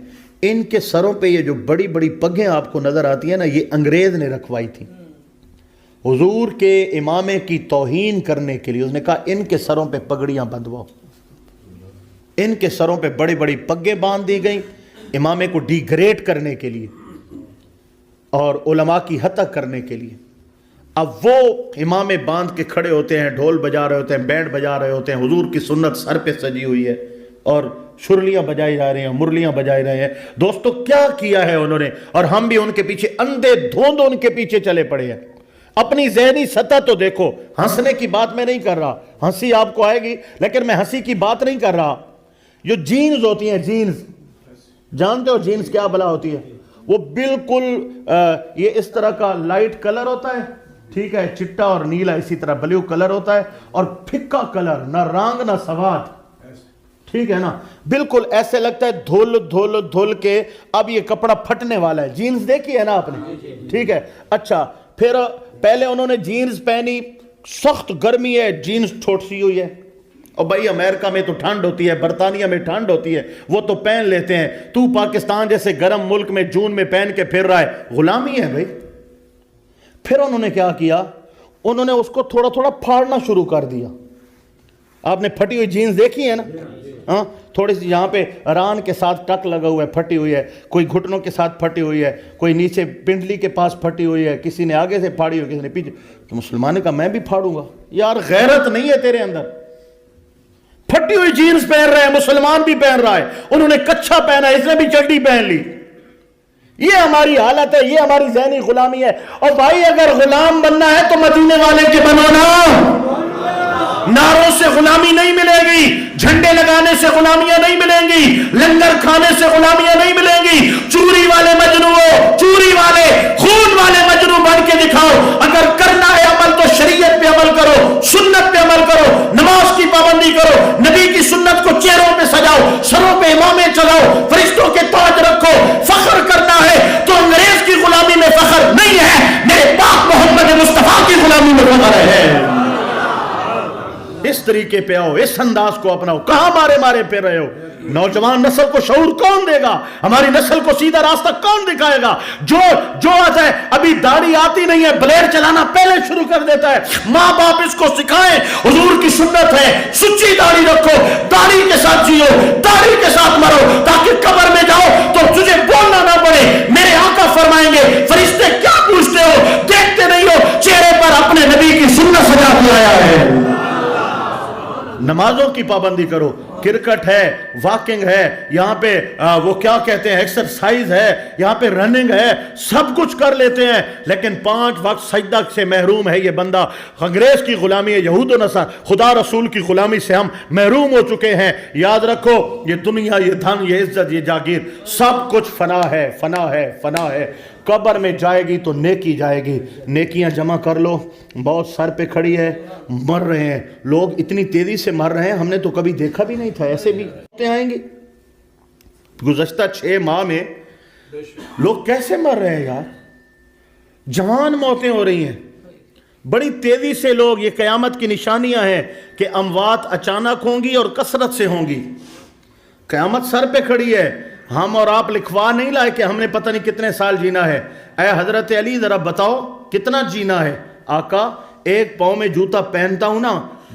ان کے سروں پہ یہ جو بڑی بڑی پگیں آپ کو نظر آتی ہیں نا، یہ انگریز نے رکھوائی تھی حضور کے امامے کی توہین کرنے کے لیے۔ اس نے کہا ان کے سروں پہ پگڑیاں بندھواؤ، ان کے سروں پہ بڑی بڑی پگیں باندھ دی گئیں امامے کو ڈی گریڈ کرنے کے لیے اور علماء کی ہتک کرنے کے لیے۔ اب وہ امامے باندھ کے کھڑے ہوتے ہیں، ڈھول بجا رہے ہوتے ہیں، بینڈ بجا رہے ہوتے ہیں، حضور کی سنت سر پہ سجی ہوئی ہے اور شرلیاں بجائی جا رہی ہیں، مرلیاں بجائی رہے ہیں۔ دوستو کیا کیا ہے انہوں نے، اور ہم بھی ان کے پیچھے اندھے دھوند ان کے پیچھے چلے پڑے ہیں۔ اپنی ذہنی سطح تو دیکھو، ہنسنے کی بات میں نہیں کر رہا، ہنسی آپ کو آئے گی لیکن میں ہنسی کی بات نہیں کر رہا۔ جو جینز ہوتی ہیں، جینز جانتے ہو جینز کیا بلا ہوتی ہے؟ وہ بالکل یہ اس طرح کا لائٹ کلر ہوتا ہے، ٹھیک ہے، چٹا اور نیلا، اسی طرح بلیو کلر ہوتا ہے، اور پھکا کلر، نہ رنگ نہ سواد، ٹھیک ہے نا، بالکل ایسے لگتا ہے دھول دھول دھول کے اب یہ کپڑا پھٹنے والا ہے۔ جینز دیکھی ہے نا آپ نے، ٹھیک ہے۔ اچھا، پھر پہلے انہوں نے جینز پہنی، سخت گرمی ہے، جینز ٹھوٹ سی ہوئی ہے، اور بھائی امریکہ میں تو ٹھنڈ ہوتی ہے، برطانیہ میں ٹھنڈ ہوتی ہے، وہ تو پہن لیتے ہیں، تو پاکستان جیسے گرم ملک میں جون میں پہن کے پھر رہا ہے، غلامی ہے بھائی۔ پھر انہوں نے کیا کیا، انہوں نے اس کو تھوڑا تھوڑا پھاڑنا شروع کر دیا۔ آپ نے پھٹی ہوئی جینز دیکھی ہے نا، ہاں تھوڑی سی یہاں پہ ران کے ساتھ ٹک لگا ہوا ہے، پھٹی ہوئی ہے، کوئی گھٹنوں کے ساتھ پھٹی ہوئی ہے، کوئی نیچے پنڈلی کے پاس پھٹی ہوئی ہے، کسی نے آگے سے پھاڑی ہوئی، کسی نے پیچھے۔ تو مسلمان نے کہا میں بھی پھاڑوں گا۔ یار غیرت نہیں ہے تیرے اندر؟ پھٹی ہوئی جینز پہن رہے ہیں، مسلمان بھی پہن رہا ہے، انہوں نے کچھا پہنا ہے، اس نے بھی چڈی پہن لی۔ یہ ہماری حالت ہے، یہ ہماری ذہنی غلامی ہے۔ اور بھائی اگر غلام بننا ہے تو مدینے والے کے بنو نا۔ نعروں سے غلامی نہیں ملے گی، جھنڈے لگانے سے غلامیاں نہیں ملیں گی، لنگر کھانے سے غلامیاں نہیں ملیں گی۔ چوری والے مجنو، چوری والے خون والے مجنو بن کے دکھاؤ۔ اگر کرنا ہے عمل تو شریعت پہ عمل کرو، سنت پہ عمل کرو، نماز کی پابندی کرو، نبی کی سنت کو چہروں پہ سجاؤ، سروں پہ امامیں چلاؤ، فرشتوں کے تاج رکھو۔ فخر کرنا ہے تو انگریز کی غلامی میں فخر نہیں ہے، میرے پاک محمد مصطفیٰ کی غلامی میں فخر ہے۔ اس طریقے پہ آؤ، اس انداز کو اپناؤ۔ کہاں مارے مارے پہ رہے ہو؟ نوجوان نسل کو شعور کون دے گا؟ ہماری نسل کو سیدھا راستہ کون دکھائے گا؟ جو آتا ہے ابھی داڑھی آتی نہیں ہے، بلیڈ چلانا پہلے شروع کر دیتا ہے۔ ماں باپ اس کو سکھائیں، حضور کی سنت ہے، سچی داڑھی رکھو، داڑھی کے ساتھ جیو، داڑھی کے ساتھ مرو، تاکہ قبر میں جاؤ تو تجھے بولنا نہ پڑے۔ میرے آقا فرمائیں گے فرشتے کیا پوچھتے ہو؟ دیکھتے نہیں ہو چہرے پر اپنے نبی کی سنت سجا کے آیا ہے۔ نمازوں کی پابندی کرو، کرکٹ ہے، واکنگ ہے، یہاں پہ وہ کیا کہتے ہیں ایکسرسائز ہے، یہاں پہ رننگ ہے، سب کچھ کر لیتے ہیں، لیکن 5 وقت سجدہ سے محروم ہے یہ بندہ۔ انگریز کی غلامی ہے، یہود و نصارہ، خدا رسول کی غلامی سے ہم محروم ہو چکے ہیں۔ یاد رکھو یہ دنیا، یہ دھن، یہ عزت، یہ جاگیر، سب کچھ فنا ہے، فنا ہے، فنا ہے۔ قبر میں جائے گی تو نیکی جائے گی، نیکیاں جمع کر لو۔ بہت سر پہ کھڑی ہے، مر رہے ہیں لوگ، اتنی تیزی سے مر رہے ہیں، ہم نے تو کبھی دیکھا بھی نہیں تھا، ایسے بھی آئیں گے۔ گزشتہ 6 ماہ میں لوگ کیسے مر رہے ہیں یار، جوان موتیں ہو رہی ہیں بڑی تیزی سے۔ لوگ، یہ قیامت کی نشانیاں ہیں کہ اموات اچانک ہوں گی اور کثرت سے ہوں گی۔ قیامت سر پہ کھڑی ہے، ہم اور آپ لکھوا نہیں لائے کہ ہم نے پتہ نہیں کتنے سال جینا ہے۔ اے حضرت علی ذرا بتاؤ کتنا جینا ہے؟ آقا ایک پاؤں میں جوتا پہنتا ہوں نا،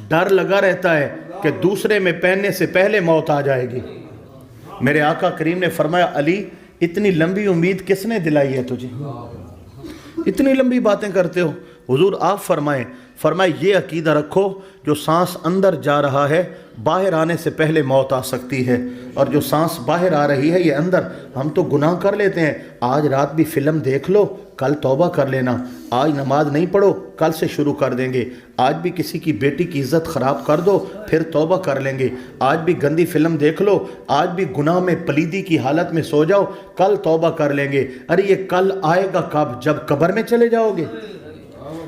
ڈر لگا رہتا ہے کہ دوسرے میں پہننے سے پہلے موت آ جائے گی۔ میرے آقا کریم نے فرمایا علی اتنی لمبی امید کس نے دلائی ہے تجھے؟ اتنی لمبی باتیں کرتے ہو۔ حضور آپ فرمائیں یہ عقیدہ رکھو جو سانس اندر جا رہا ہے باہر آنے سے پہلے موت آ سکتی ہے، اور جو سانس باہر آ رہی ہے یہ اندر۔ ہم تو گناہ کر لیتے ہیں، آج رات بھی فلم دیکھ لو، کل توبہ کر لینا۔ آج نماز نہیں پڑھو، کل سے شروع کر دیں گے۔ آج بھی کسی کی بیٹی کی عزت خراب کر دو، پھر توبہ کر لیں گے۔ آج بھی گندی فلم دیکھ لو، آج بھی گناہ میں پلیدی کی حالت میں سو جاؤ، کل توبہ کر لیں گے۔ ارے یہ کل آئے گا کب؟ جب قبر میں چلے جاؤ گے۔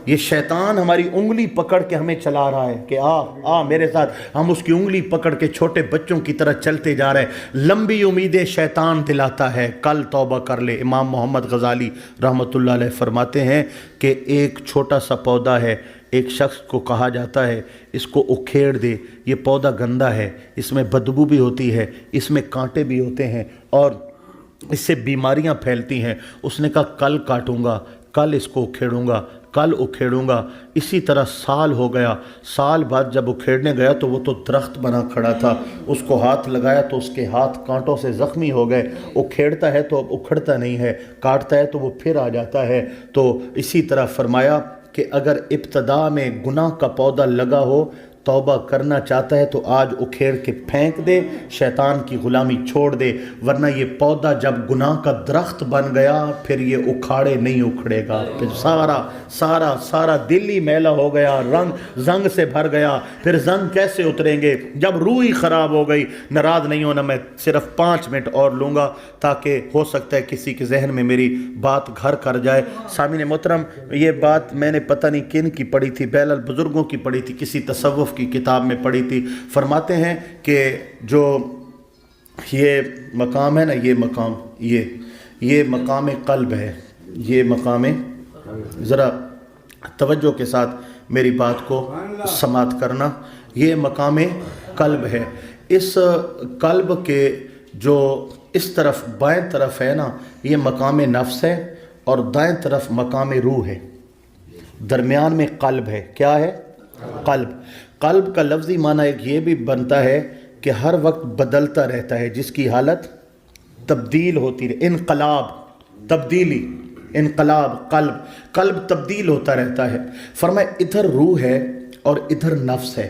یہ شیطان ہماری انگلی پکڑ کے ہمیں چلا رہا ہے کہ آ میرے ساتھ، ہم اس کی انگلی پکڑ کے چھوٹے بچوں کی طرح چلتے جا رہے ہیں۔ لمبی امیدیں شیطان دلاتا ہے، کل توبہ کر لے۔ امام محمد غزالی رحمۃ اللہ علیہ فرماتے ہیں کہ ایک چھوٹا سا پودا ہے، ایک شخص کو کہا جاتا ہے اس کو اکھیڑ دے، یہ پودا گندا ہے، اس میں بدبو بھی ہوتی ہے، اس میں کانٹے بھی ہوتے ہیں اور اس سے بیماریاں پھیلتی ہیں۔ اس نے کہا کل کاٹوں گا، کل اس کو اکھیڑوں گا، کل اکھیڑوں گا۔ اسی طرح سال ہو گیا، سال بعد جب اکھیڑنے گیا تو وہ تو درخت بنا کھڑا تھا، اس کو ہاتھ لگایا تو اس کے ہاتھ کانٹوں سے زخمی ہو گئے۔ اکھیڑتا ہے تو اب اکھڑتا نہیں ہے، کاٹتا ہے تو وہ پھر آ جاتا ہے۔ تو اسی طرح فرمایا کہ اگر ابتدا میں گناہ کا پودا لگا ہو، توبہ کرنا چاہتا ہے تو آج اکھیڑ کے پھینک دے، شیطان کی غلامی چھوڑ دے، ورنہ یہ پودا جب گناہ کا درخت بن گیا پھر یہ اکھاڑے نہیں اکھڑے گا، پھر سارا دل ہی میلا ہو گیا، رنگ زنگ سے بھر گیا۔ پھر زنگ کیسے اتریں گے جب روح ہی خراب ہو گئی؟ ناراض نہیں ہونا، میں صرف 5 منٹ اور لوں گا تاکہ ہو سکتا ہے کسی کے ذہن میں میری بات گھر کر جائے۔ سامعین محترم، یہ بات میں نے پتہ نہیں کن کی پڑھی تھی، بہرحال بزرگوں کی پڑھی تھی، کسی تصوف کی کتاب میں پڑھی تھی۔ فرماتے ہیں کہ جو یہ مقام ہے نا، یہ مقام یہ مقام قلب ہے، یہ مقام، ذرا توجہ کے ساتھ میری بات کو سماعت کرنا، یہ مقام قلب ہے. اس قلب کے جو اس طرف بائیں طرف ہے نا یہ مقام نفس ہے اور دائیں طرف مقام روح ہے. درمیان میں قلب ہے. کیا ہے؟ قلب. قلب کا لفظی معنی ایک یہ بھی بنتا ہے کہ ہر وقت بدلتا رہتا ہے، جس کی حالت تبدیل ہوتی رہے. انقلاب، تبدیلی، انقلاب. قلب تبدیل ہوتا رہتا ہے. فرمایا ادھر روح ہے اور ادھر نفس ہے.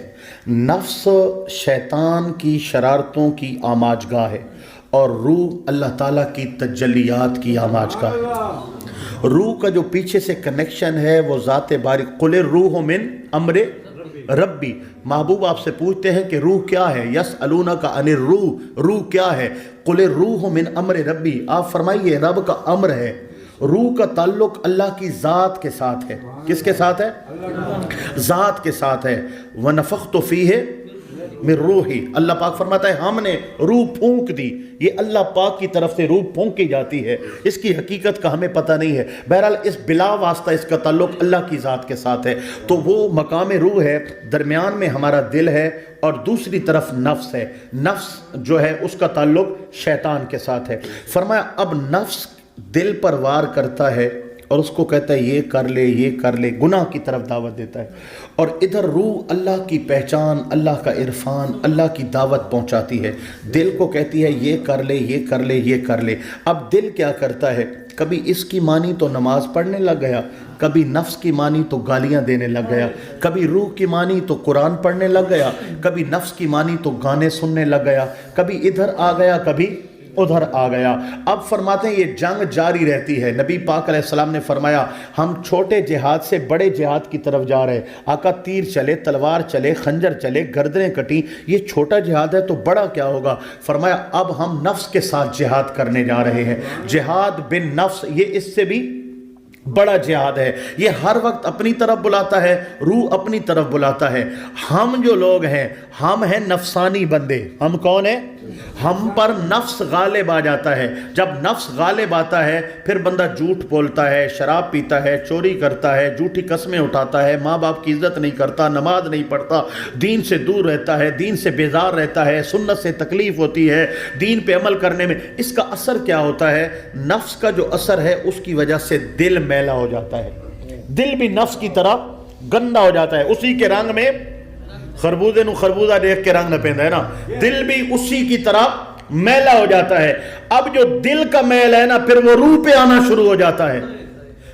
نفس شیطان کی شرارتوں کی آماج گاہ ہے اور روح اللہ تعالیٰ کی تجلیات کی آماج گاہ ہے. روح کا جو پیچھے سے کنیکشن ہے وہ ذات باری. قل الروح من امر ربی. محبوب آپ سے پوچھتے ہیں کہ روح کیا ہے؟ یسألونک عن الروح، روح کیا ہے؟ قل الروح من امر ربی. آپ فرمائیے رب کا امر ہے. روح کا تعلق اللہ کی ذات کے ساتھ ہے. کس کے ساتھ ہے؟ ذات کے ساتھ ہے. وَنَفَخْتُ فِيهِ من روحی. اللہ پاک فرماتا ہے ہم نے روح پھونک دی. یہ اللہ پاک کی طرف سے روح پھونکی جاتی ہے. اس کی حقیقت کا ہمیں پتہ نہیں ہے. بہرحال اس بلا واسطہ اس کا تعلق اللہ کی ذات کے ساتھ ہے. تو وہ مقام روح ہے. درمیان میں ہمارا دل ہے اور دوسری طرف نفس ہے. نفس جو ہے اس کا تعلق شیطان کے ساتھ ہے. فرمایا اب نفس دل پر وار کرتا ہے اور اس کو کہتا ہے یہ کر لے، یہ کر لے، گناہ کی طرف دعوت دیتا ہے. اور ادھر روح اللہ کی پہچان، اللہ کا عرفان، اللہ کی دعوت پہنچاتی ہے. دل کو کہتی ہے یہ کر لے، یہ کر لے، یہ کر لے. اب دل کیا کرتا ہے؟ کبھی اس کی مانی تو نماز پڑھنے لگ گیا، کبھی نفس کی مانی تو گالیاں دینے لگ گیا، کبھی روح کی مانی تو قرآن پڑھنے لگ گیا، کبھی نفس کی مانی تو گانے سننے لگ گیا، کبھی ادھر آ گیا، کبھی ادھر آ گیا. اب فرماتے ہیں یہ جنگ جاری رہتی ہے. نبی پاک علیہ السلام نے فرمایا ہم چھوٹے جہاد سے بڑے جہاد کی طرف جا رہے. آقا تیر چلے، تلوار چلے، خنجر چلے، گردنیں کٹیں، یہ چھوٹا جہاد ہے تو بڑا کیا ہوگا؟ فرمایا اب ہم نفس کے ساتھ جہاد کرنے جا رہے ہیں. جہاد بن نفس یہ اس سے بھی بڑا جہاد ہے. یہ ہر وقت اپنی طرف بلاتا ہے، روح اپنی طرف بلاتا ہے. ہم جو لوگ ہیں ہم ہیں نفسانی بندے. ہم کون ہیں؟ ہم پر نفس غالب آ جاتا ہے. جب نفس غالب آتا ہے پھر بندہ جھوٹ بولتا ہے، شراب پیتا ہے، چوری کرتا ہے، جھوٹی قسمیں اٹھاتا ہے، ماں باپ کی عزت نہیں کرتا، نماز نہیں پڑھتا، دین سے دور رہتا ہے، دین سے بیزار رہتا ہے، سنت سے تکلیف ہوتی ہے، دین پہ عمل کرنے میں. اس کا اثر کیا ہوتا ہے؟ نفس کا جو اثر ہے اس کی وجہ سے دل میلا ہو جاتا ہے. دل بھی نفس کی طرح گندا ہو جاتا ہے. اسی کے رنگ میں خربوزے نو خربوزہ دیکھ کے رنگ نہ پیندا ہے نا، دل بھی اسی کی طرح میلا ہو جاتا ہے. اب جو دل کا میل ہے نا پھر وہ روح پہ آنا شروع ہو جاتا ہے،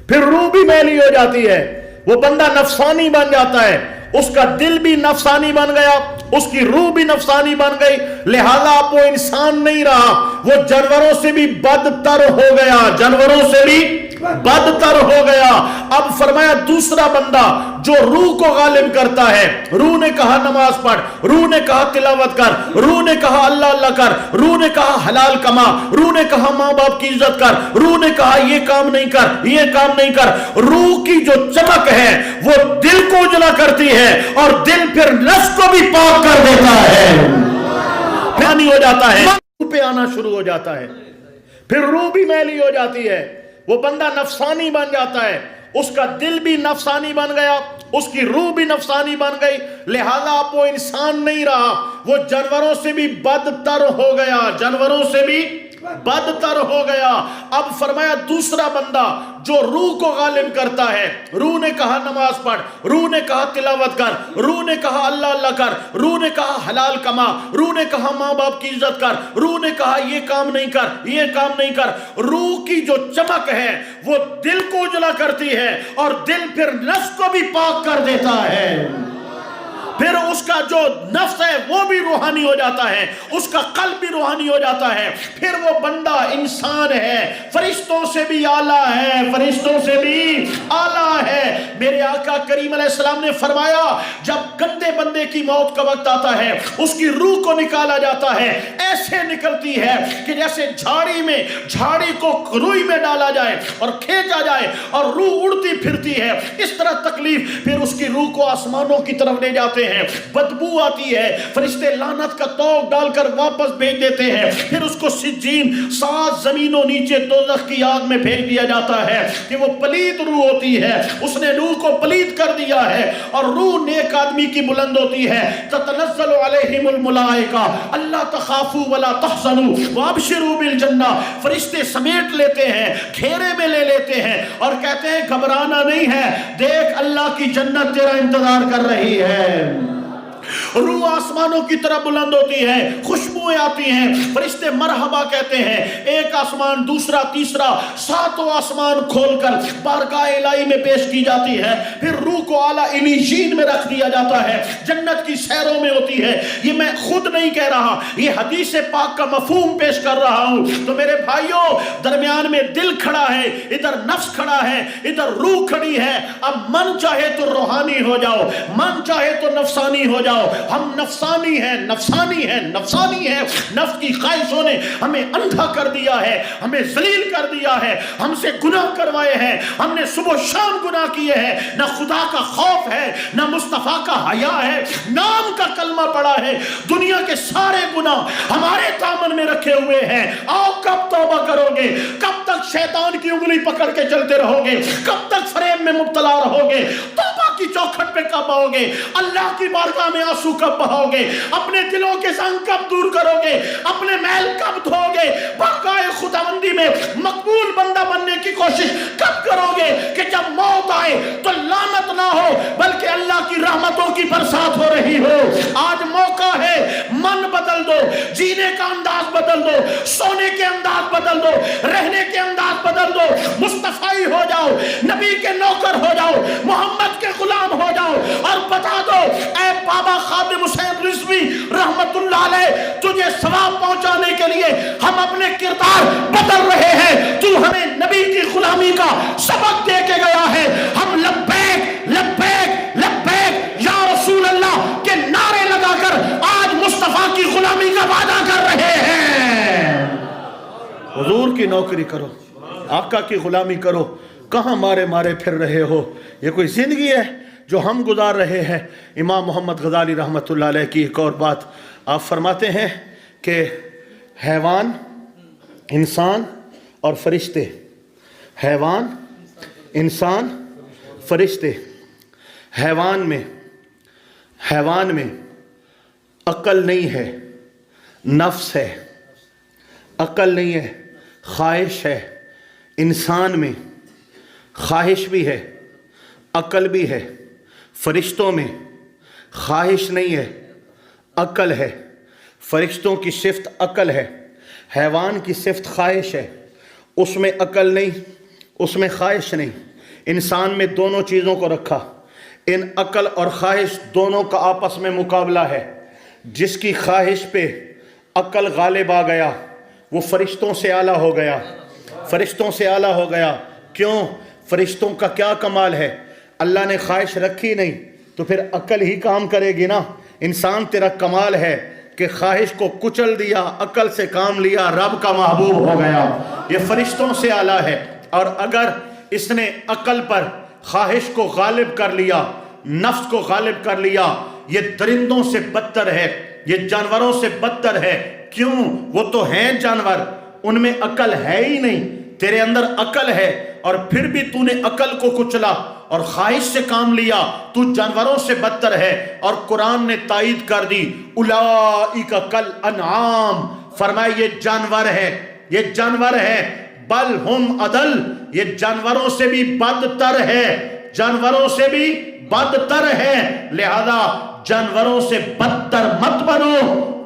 پھر روح بھی میلی ہو جاتی ہے. وہ بندہ نفسانی بن جاتا ہے. اس کا دل بھی نفسانی بن گیا، اس کی روح بھی نفسانی بن گئی. لہذا اب وہ انسان نہیں رہا، وہ جانوروں سے بھی بدتر ہو گیا، جانوروں سے بھی بدتر ہو گیا. اب فرمایا دوسرا بندہ جو روح کو غالب کرتا ہے. روح نے کہا نماز پڑھ، روح نے کہا تلاوت کر، روح نے کہا اللہ اللہ کر، روح نے کہا حلال کما، روح نے کہا ماں باپ کی عزت کر، روح نے کہا یہ کام نہیں کر، یہ کام نہیں کر. روح کی جو چمک ہے وہ دل کو اجلا کرتی ہے اور دل پھر نفس کو بھی پاک کر دیتا ہے. پانی ہو جاتا ہے، روح پہ آنا شروع ہو جاتا ہے، پھر روح بھی میلی ہو جاتی ہے. وہ بندہ نفسانی بن جاتا ہے. اس کا دل بھی نفسانی بن گیا، اس کی روح بھی نفسانی بن گئی. لہذا اب وہ انسان نہیں رہا، وہ جانوروں سے بھی بدتر ہو گیا، جانوروں سے بھی بدتر ہو گیا. اب فرمایا دوسرا بندہ جو روح کو غالب کرتا ہے. روح نے کہا نماز پڑھ، روح نے کہا تلاوت کر، روح نے کہا اللہ اللہ کر، روح نے کہا حلال کما، روح نے کہا ماں باپ کی عزت کر، روح نے کہا یہ کام نہیں کر، یہ کام نہیں کر. روح کی جو چمک ہے وہ دل کو اجلا کرتی ہے اور دل پھر نفس کو بھی پاک کر دیتا ہے. پھر اس کا جو نفس ہے وہ بھی روحانی ہو جاتا ہے، اس کا قلب بھی روحانی ہو جاتا ہے. پھر وہ بندہ انسان ہے، فرشتوں سے بھی اعلیٰ ہے، فرشتوں سے بھی اعلیٰ ہے. میرے آقا کریم علیہ السلام نے فرمایا جب گندے بندے کی موت کا وقت آتا ہے اس کی روح کو نکالا جاتا ہے، ایسے نکلتی ہے کہ جیسے جھاڑی کو روئی میں ڈالا جائے اور کھینچا جائے اور روح اڑتی پھرتی ہے. اس طرح تکلیف. پھر اس کی روح کو آسمانوں کی طرف لے جاتے آتے ہیں، بدبو آتی ہے، فرشتے لعنت کا توق ڈال کر واپس بھیج دیتے ہیں، پھر اس کو سجین 7 زمینوں نیچے دوزخ کی آگ میں پھینک دیا جاتا ہے کہ وہ پلید روح ہوتی ہے، اس نے روح کو پلید کر دیا ہے، اور روح نیک آدمی کی بلند ہوتی ہے، تتنزل علیہم الملائکہ اللہ تخافوا ولا تحزنوا وابشروا بالجنہ، فرشتے سمیٹ لیتے ہیں، گھیرے میں لے لیتے ہیں اور کہتے ہیں گھبرانا نہیں ہے، دیکھ اللہ کی جنت تیرا انتظار کر رہی ہے۔ روح آسمانوں کی طرح بلند ہوتی ہے، خوشبوئیں آتی ہیں، فرشتے مرحبا کہتے ہیں، ایک آسمان دوسرا تیسرا 7 آسمان کھول کر بارگاہ الہی میں پیش کی جاتی ہے، پھر روح کو اعلیٰ علیین میں رکھ دیا جاتا ہے، جنت کی سیروں میں ہوتی ہے۔ یہ میں خود نہیں کہہ رہا، یہ حدیث پاک کا مفہوم پیش کر رہا ہوں۔ تو میرے بھائیوں، درمیان میں دل کھڑا ہے، ادھر نفس کھڑا ہے، ادھر روح کھڑی ہے، اب من چاہے تو روحانی ہو جاؤ، من چاہے تو نفسانی ہو جاؤ۔ ہم نفسانی ہیں، نفسانی ہیں، نفسانی ہیں، نفس کی خواہشوں نے ہمیں اندھا کر دیا ہے، ہمیں ذلیل کر دیا ہے، ہم سے گناہ کروائے ہیں، ہم نے صبح و شام گناہ کیے ہیں، نہ خدا کا خوف ہے، نہ مصطفیٰ کا حیا ہے، نام کا کلمہ پڑا ہے، دنیا کے سارے گناہ ہمارے دامن میں رکھے ہوئے ہیں۔ آؤ کب توبہ کرو گے؟ کب تک شیطان کی انگلی پکڑ کے چلتے رہو گے؟ کب تک فریب میں مبتلا رہو گے؟ توبہ کی چوکھٹ پہ کب آؤ گے؟ اللہ کی بارگاہ میں آنسو کب بہاؤ گے؟ اپنے دلوں کے زنگ کب دور کرو گے؟ اپنے میل کب دھو گے؟ بارگاہ خداوندی میں مقبول بندہ بننے کی کوشش کب کرو گے کہ جب موت آئے تو لعنت نہ ہو بلکہ اللہ کی رحمتوں کی برسات ہو رہی ہو؟ آج موقع ہے، من بدل دو، جینے کا انداز بدل دو، سونے کے انداز بدل دو، رہنے کے انداز بدل دو، مصطفی ہو جاؤ، نبی کے نوکر ہو جاؤ، محمد کے غلام ہو جاؤ، اور بتا دو اے بابا خادم حسین رضوی رحمت اللہ علیہ، تجھے ثواب پہنچانے کے لیے ہم اپنے کردار بدل رہے ہیں، تو ہمیں نبی کی غلامی کا سبق دے کے گیا ہے، ہم لبیک لبیک لبیک یا رسول اللہ کے نعرے لگا کر آج مصطفیٰ کی غلامی کا وعدہ کر رہے ہیں۔ حضور کی نوکری کرو، آقا کی غلامی کرو، کہاں مارے مارے پھر رہے ہو؟ یہ کوئی زندگی ہے جو ہم گزار رہے ہیں؟ امام محمد غزالی رحمت اللہ علیہ کی ایک اور بات آپ فرماتے ہیں کہ حیوان، انسان اور فرشتے، حیوان، انسان، فرشتے، حیوان میں عقل نہیں ہے، نفس ہے، عقل نہیں ہے، خواہش ہے۔ انسان میں خواہش بھی ہے، عقل بھی ہے، فرشتوں میں خواہش نہیں ہے، عقل ہے۔ فرشتوں کی صفت عقل ہے، حیوان کی صفت خواہش ہے، اس میں عقل نہیں، اس میں خواہش نہیں۔ انسان میں دونوں چیزوں کو رکھا، ان عقل اور خواہش دونوں کا آپس میں مقابلہ ہے۔ جس کی خواہش پہ عقل غالب آ گیا وہ فرشتوں سے اعلیٰ ہو گیا، فرشتوں سے اعلیٰ ہو گیا۔ کیوں؟ فرشتوں کا کیا کمال ہے؟ اللہ نے خواہش رکھی نہیں تو پھر عقل ہی کام کرے گی نا۔ انسان تیرا کمال ہے کہ خواہش کو کچل دیا، عقل سے کام لیا، رب کا محبوب ہو گیا۔ یہ فرشتوں سے اعلیٰ ہے۔ اور اگر اس نے عقل پر خواہش کو غالب کر لیا، نفس کو غالب کر لیا، یہ درندوں سے بدتر ہے، یہ جانوروں سے بدتر ہے۔ کیوں؟ وہ تو ہیں جانور، ان میں عقل ہے ہی نہیں، تیرے اندر عقل ہے اور پھر بھی تو نے عقل کو کچلا اور خواہش سے کام لیا، تو جانوروں سے بدتر ہے۔ اور قرآن نے تائید کر دی، اولئک کالانعام، فرمایا یہ جانور ہے، یہ جانور ہے، بل ہم اضل، یہ جانوروں سے بھی بدتر ہے، جانوروں سے بھی بدتر ہے۔ لہذا جانوروں سے بدتر مت بنو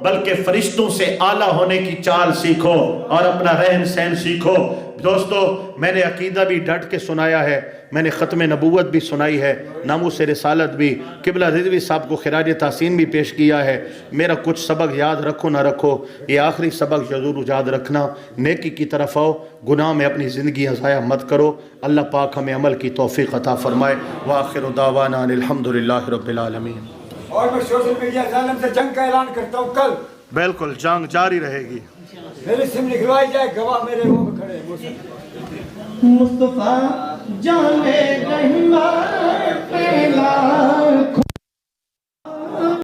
بلکہ فرشتوں سے اعلیٰ ہونے کی چال سیکھو اور اپنا رہن سہن سیکھو۔ دوستو، میں نے عقیدہ بھی ڈٹ کے سنایا ہے، میں نے ختم نبوت بھی سنائی ہے، ناموس رسالت بھی، قبلہ رضوی صاحب کو خراج تحسین بھی پیش کیا ہے۔ میرا کچھ سبق یاد رکھو نہ رکھو، یہ آخری سبق ضرور یاد رکھنا، نیکی کی طرف آؤ، گناہ میں اپنی زندگی ضائع مت کرو۔ اللہ پاک ہمیں عمل کی توفیق عطا فرمائے۔ وآخر دعوانا ان الحمدللہ رب العالمین۔ اور میں سوشل میڈیا ظالم سے جنگ کا اعلان کرتا ہوں کل۔ بالکل جنگ جاری رہے گی۔ میری سم لکھوائی جائے، گواہ میرے وہ کھڑے ہیں۔ مصطفیٰ جان رحمہ